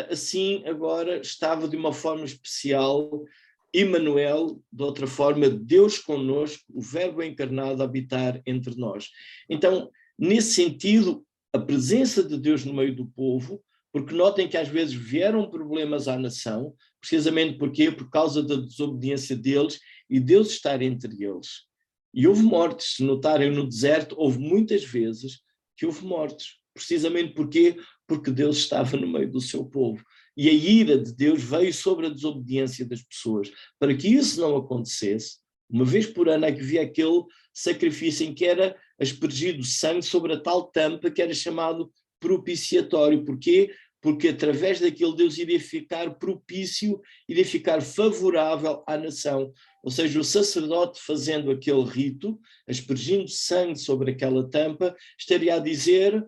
assim agora estava de uma forma especial Emmanuel, de outra forma, Deus conosco, o verbo encarnado a habitar entre nós. Então, nesse sentido, a presença de Deus no meio do povo, porque notem que às vezes vieram problemas à nação, precisamente porque por causa da desobediência deles e Deus estar entre eles. E houve mortes, se notarem no deserto, houve muitas vezes que houve mortes, precisamente porque Deus estava no meio do seu povo. E a ira de Deus veio sobre a desobediência das pessoas. Para que isso não acontecesse, uma vez por ano é que havia aquele sacrifício em que era aspergido sangue sobre a tal tampa que era chamado propiciatório. Porquê? Porque através daquilo Deus iria ficar propício, iria ficar favorável à nação. Ou seja, o sacerdote fazendo aquele rito, aspergindo sangue sobre aquela tampa, estaria a dizer: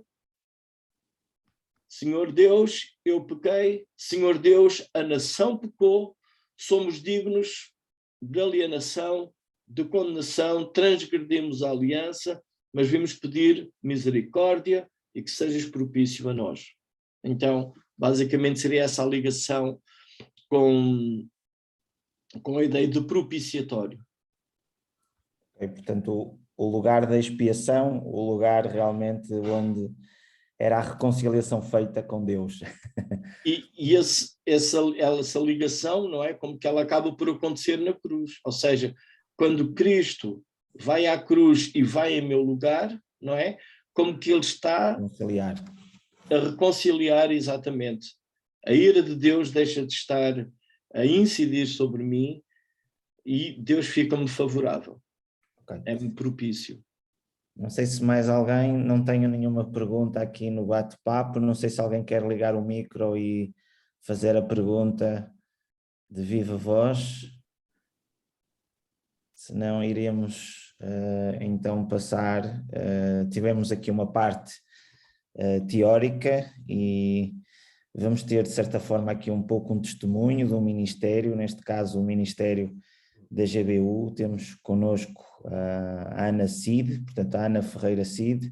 Senhor Deus, eu pequei, Senhor Deus, a nação pecou, somos dignos de alienação, de condenação, transgredimos a aliança, mas vimos pedir misericórdia e que sejas propício a nós. Então, basicamente seria essa a ligação com a ideia de propiciatório. Portanto, o lugar da expiação, o lugar realmente onde era a reconciliação feita com Deus. E essa ligação, não é? Como que ela acaba por acontecer na cruz. Ou seja, quando Cristo vai à cruz e vai em meu lugar, não é? Como que ele está a reconciliar exatamente. A ira de Deus deixa de estar a incidir sobre mim e Deus fica-me favorável. Okay. É-me propício. Não sei se mais alguém, não tenho nenhuma pergunta aqui no bate-papo, não sei se alguém quer ligar o micro e fazer a pergunta de viva voz. Se não, iremos então passar, tivemos aqui uma parte teórica e vamos ter de certa forma aqui um pouco um testemunho do Ministério, neste caso o Ministério da GBU. Temos connosco a Ana Cid, portanto a Ana Ferreira Cid,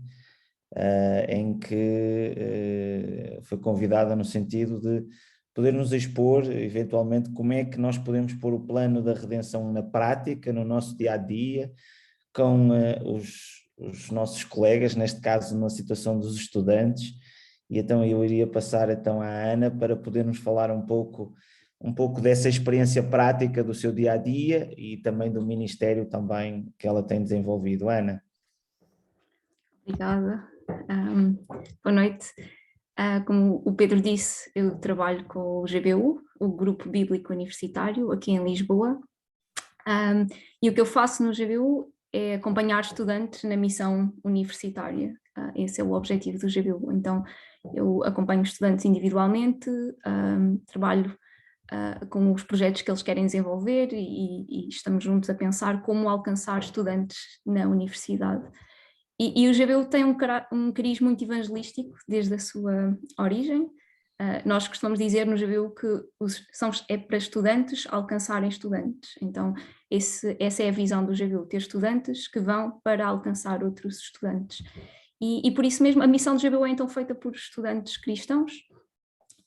em que foi convidada no sentido de poder nos expor eventualmente como é que nós podemos pôr o plano da redenção na prática, no nosso dia-a-dia, com os nossos colegas, neste caso na situação dos estudantes. E então eu iria passar então à Ana para podermos falar um pouco dessa experiência prática do seu dia-a-dia e também do ministério também que ela tem desenvolvido. Ana. Obrigada. Boa noite. Como o Pedro disse, eu trabalho com o GBU, o Grupo Bíblico Universitário, aqui em Lisboa. E o que eu faço no GBU é acompanhar estudantes na missão universitária. Esse é o objetivo do GBU. Então, eu acompanho estudantes individualmente, trabalho com os projetos que eles querem desenvolver e estamos juntos a pensar como alcançar estudantes na universidade. E o GBU tem um cariz muito evangelístico desde a sua origem. Nós costumamos dizer no GBU que é para estudantes alcançarem estudantes. Então, essa é a visão do GBU, ter estudantes que vão para alcançar outros estudantes. E por isso mesmo a missão do GBU é então feita por estudantes cristãos.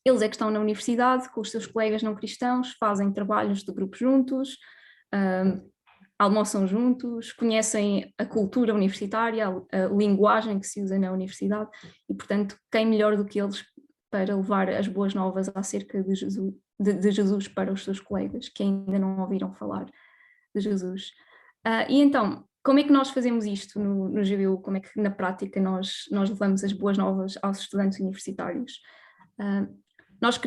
Eles é que estão na universidade com os seus colegas não cristãos, fazem trabalhos de grupo juntos, almoçam juntos, conhecem a cultura universitária, a linguagem que se usa na universidade e, portanto, quem melhor do que eles para levar as boas novas acerca de Jesus para os seus colegas que ainda não ouviram falar de Jesus. E então, como é que nós fazemos isto no GBU? Como é que na prática nós levamos as boas novas aos estudantes universitários? nós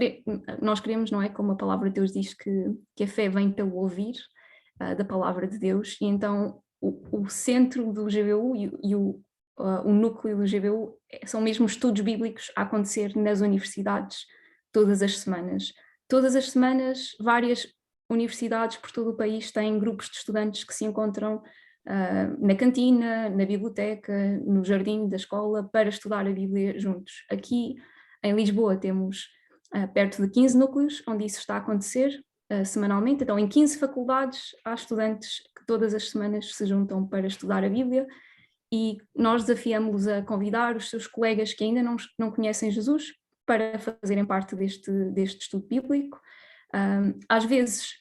queremos, não é, como a palavra de Deus diz, que a fé vem pelo ouvir da palavra de Deus, e então o centro do GBU e o núcleo do GBU são mesmo estudos bíblicos a acontecer nas universidades todas as semanas. Todas as semanas, várias universidades por todo o país têm grupos de estudantes que se encontram na cantina, na biblioteca, no jardim da escola, para estudar a Bíblia juntos. Aqui em Lisboa temos perto de 15 núcleos onde isso está a acontecer semanalmente. Então, em 15 faculdades há estudantes que todas as semanas se juntam para estudar a Bíblia, e nós desafiamos-los a convidar os seus colegas que ainda não conhecem Jesus para fazerem parte deste estudo bíblico. Às vezes,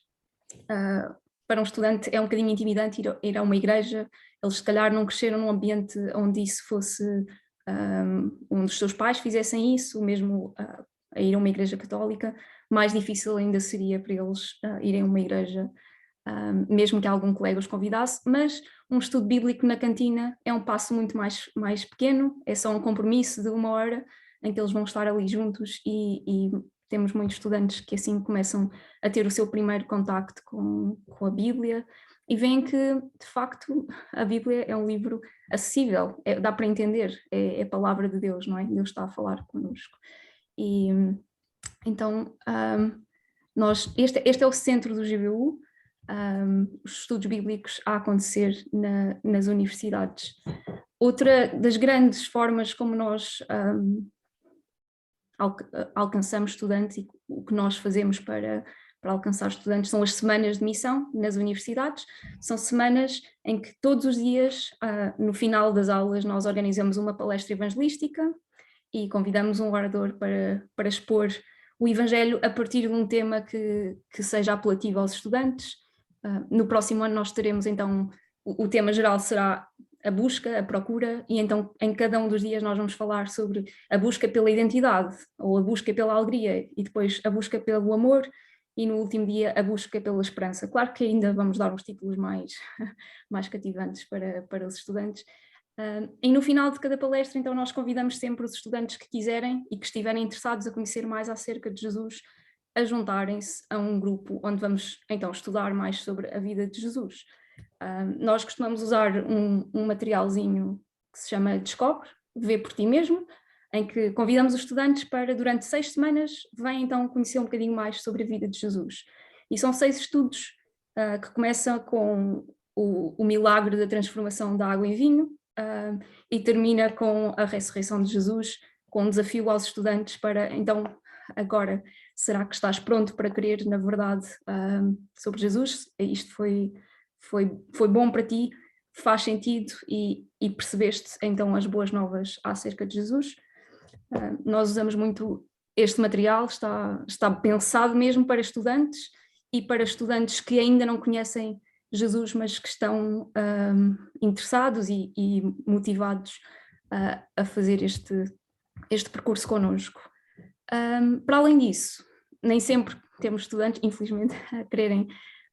para um estudante é um bocadinho intimidante ir a uma igreja. Eles se calhar não cresceram num ambiente onde isso fosse, um dos seus pais fizessem isso, mesmo a ir a uma igreja católica. Mais difícil ainda seria para eles irem a uma igreja, mesmo que algum colega os convidasse, mas um estudo bíblico na cantina é um passo muito mais pequeno, é só um compromisso de 1 hora em que eles vão estar ali juntos, e temos muitos estudantes que assim começam a ter o seu primeiro contacto com a Bíblia e veem que, de facto, a Bíblia é um livro acessível, dá para entender, é a palavra de Deus, não é? Deus está a falar connosco. E então, este é o centro do GBU, os estudos bíblicos a acontecer nas universidades. Outra das grandes formas como nós alcançamos estudantes, e o que nós fazemos para alcançar estudantes, são as semanas de missão nas universidades. São semanas em que todos os dias, no final das aulas, nós organizamos uma palestra evangelística e convidamos um orador para expor o Evangelho a partir de um tema que seja apelativo aos estudantes. No próximo ano nós teremos então, o tema geral será a busca, a procura, e então em cada um dos dias nós vamos falar sobre a busca pela identidade, ou a busca pela alegria, e depois a busca pelo amor, e no último dia a busca pela esperança. Claro que ainda vamos dar uns títulos mais cativantes para os estudantes. E no final de cada palestra, então, nós convidamos sempre os estudantes que quiserem e que estiverem interessados a conhecer mais acerca de Jesus a juntarem-se a um grupo onde vamos então estudar mais sobre a vida de Jesus. Nós costumamos usar um materialzinho que se chama Descobre, Vê por Ti Mesmo, em que convidamos os estudantes para, durante 6 semanas, vêm então conhecer um bocadinho mais sobre a vida de Jesus. E são 6 estudos que começam com o milagre da transformação da água em vinho, e termina com a ressurreição de Jesus, com um desafio aos estudantes para, então, agora, será que estás pronto para crer na verdade sobre Jesus? Isto foi bom para ti? Faz sentido e percebeste então as boas novas acerca de Jesus? Nós usamos muito este material, está pensado mesmo para estudantes e para estudantes que ainda não conhecem Jesus, mas que estão interessados e motivados a fazer este percurso connosco. Para além disso, nem sempre temos estudantes, infelizmente, a quererem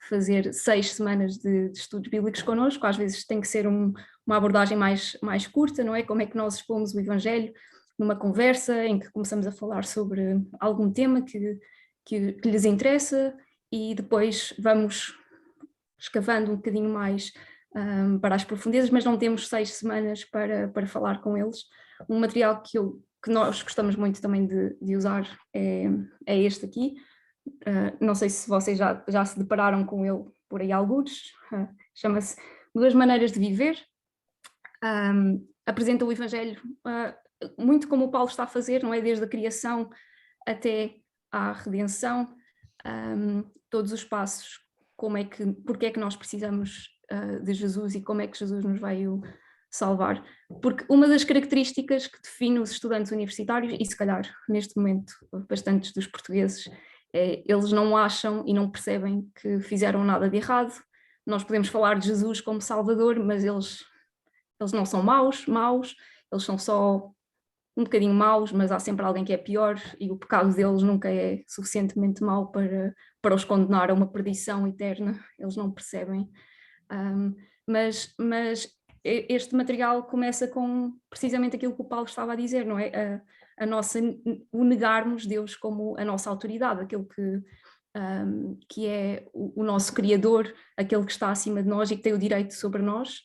fazer 6 semanas de estudos bíblicos connosco. Às vezes tem que ser uma abordagem mais curta, não é? Como é que nós expomos o Evangelho numa conversa em que começamos a falar sobre algum tema que lhes interessa, e depois vamos escavando um bocadinho mais para as profundezas, mas não temos 6 semanas para falar com eles. Um material que nós gostamos muito também de usar é este aqui. Não sei se vocês já se depararam com ele por aí alguns. Chama-se 2 Maneiras de Viver. Apresenta o Evangelho muito como o Paulo está a fazer, não é? Desde a criação até à redenção, todos os passos, porque é que nós precisamos de Jesus e como é que Jesus nos veio salvar. Porque uma das características que define os estudantes universitários, e se calhar neste momento bastantes dos portugueses, eles não acham e não percebem que fizeram nada de errado. Nós podemos falar de Jesus como Salvador, mas eles não são maus, eles são só um bocadinho maus, mas há sempre alguém que é pior, e o pecado deles nunca é suficientemente mau para os condenar a uma perdição eterna. Eles não percebem. Mas este material começa com precisamente aquilo que o Paulo estava a dizer, não é? o negarmos Deus como a nossa autoridade, aquele que é o nosso Criador, aquele que está acima de nós e que tem o direito sobre nós.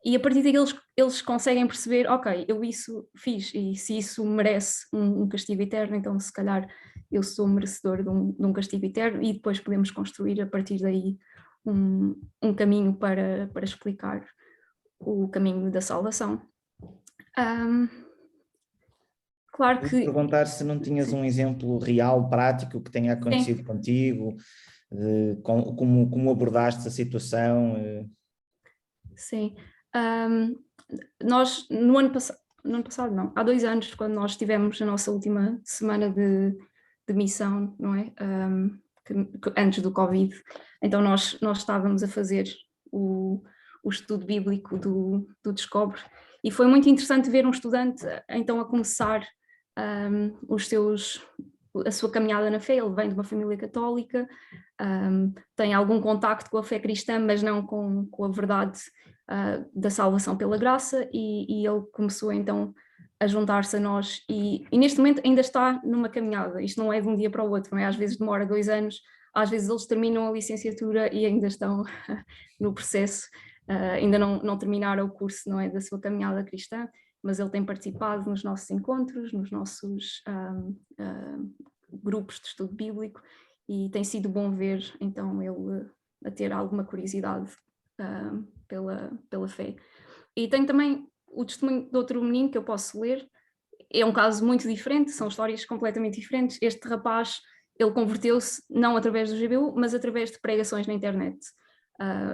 E a partir daí eles conseguem perceber, ok, eu isso fiz, e se isso merece um castigo eterno, então se calhar eu sou merecedor de um castigo eterno, e depois podemos construir a partir daí um caminho para explicar o caminho da salvação. Claro Vou que... perguntar se não tinhas um exemplo real, prático, que tenha acontecido Sim. contigo, como abordaste a situação. Sim. Nós, no ano passado não, há 2 anos, quando nós tivemos a nossa última semana de missão, não é? Antes do Covid, então nós estávamos a fazer o estudo bíblico do Descobre, e foi muito interessante ver um estudante então a começar a sua caminhada na fé. Ele vem de uma família católica, tem algum contacto com a fé cristã, mas não com a verdade da salvação pela graça, e ele começou então a juntar-se a nós, e neste momento ainda está numa caminhada. Isto não é de um dia para o outro, não é? Às vezes demora 2 anos, às vezes eles terminam a licenciatura e ainda estão no processo, ainda não terminaram o curso, não é, da sua caminhada cristã, mas ele tem participado nos nossos encontros, nos nossos grupos de estudo bíblico, e tem sido bom ver então ele a ter alguma curiosidade pela fé. E tenho também o testemunho de outro menino que eu posso ler. É um caso muito diferente, são histórias completamente diferentes. Este rapaz, ele converteu-se não através do GBU, mas através de pregações na internet.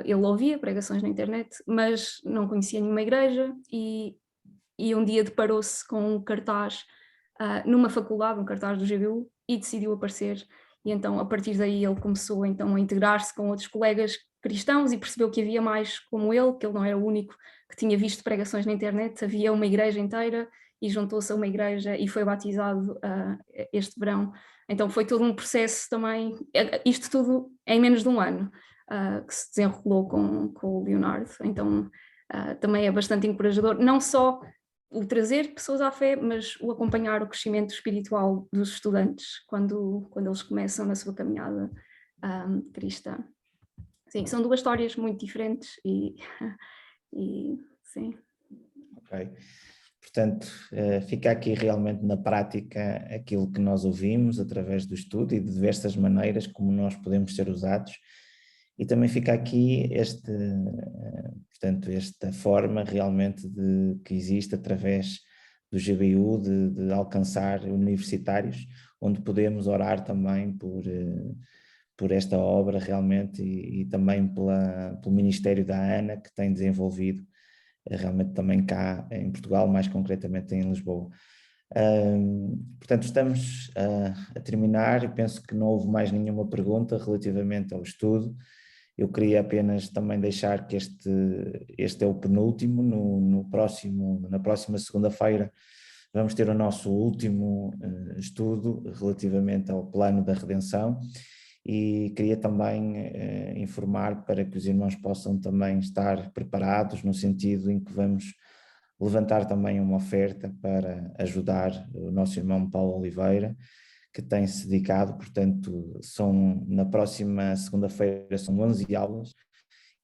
Ele ouvia pregações na internet, mas não conhecia nenhuma igreja, e um dia deparou-se com um cartaz numa faculdade, um cartaz do GBU, e decidiu aparecer. E então, a partir daí, ele começou então a integrar-se com outros colegas cristãos e percebeu que havia mais como ele, que ele não era o único que tinha visto pregações na internet, havia uma igreja inteira, e juntou-se a uma igreja e foi batizado este verão. Então foi todo um processo também, isto tudo em menos de 1 ano, que se desenrolou com o Leonardo. Então também é bastante encorajador, não só o trazer pessoas à fé, mas o acompanhar o crescimento espiritual dos estudantes quando eles começam na sua caminhada cristã. Sim, são 2 histórias muito diferentes e sim. Ok. Portanto, fica aqui realmente na prática aquilo que nós ouvimos através do estudo e de diversas maneiras como nós podemos ser usados, e também fica aqui portanto, esta forma realmente que existe através do GBU de alcançar universitários, onde podemos orar também por esta obra realmente, e também pelo Ministério da ANA, que tem desenvolvido realmente também cá em Portugal, mais concretamente em Lisboa. Portanto, estamos a terminar, e penso que não houve mais nenhuma pergunta relativamente ao estudo. Eu queria apenas também deixar que este é o penúltimo. Na próxima segunda-feira vamos ter o nosso último estudo relativamente ao plano da redenção, e queria também informar para que os irmãos possam também estar preparados, no sentido em que vamos levantar também uma oferta para ajudar o nosso irmão Paulo Oliveira, que tem se dedicado. Portanto, na próxima segunda-feira são 11 aulas,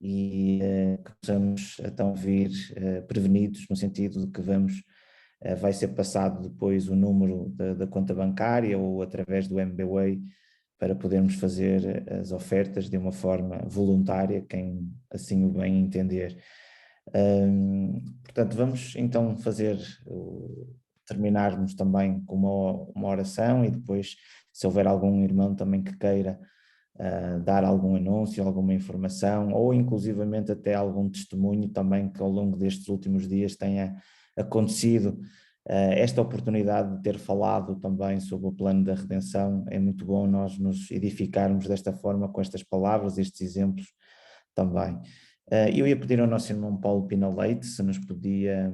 e que possamos então vir prevenidos, no sentido de que vai ser passado depois o número da conta bancária ou através do MBWay, para podermos fazer as ofertas de uma forma voluntária, quem assim o bem entender. Portanto, vamos então terminarmos também com uma oração, e depois, se houver algum irmão também que queira dar algum anúncio, alguma informação, ou inclusivamente até algum testemunho também que ao longo destes últimos dias tenha acontecido, esta oportunidade de ter falado também sobre o plano da redenção, é muito bom nós nos edificarmos desta forma, com estas palavras, estes exemplos também. Eu ia pedir ao nosso irmão Paulo Pina Leite se nos podia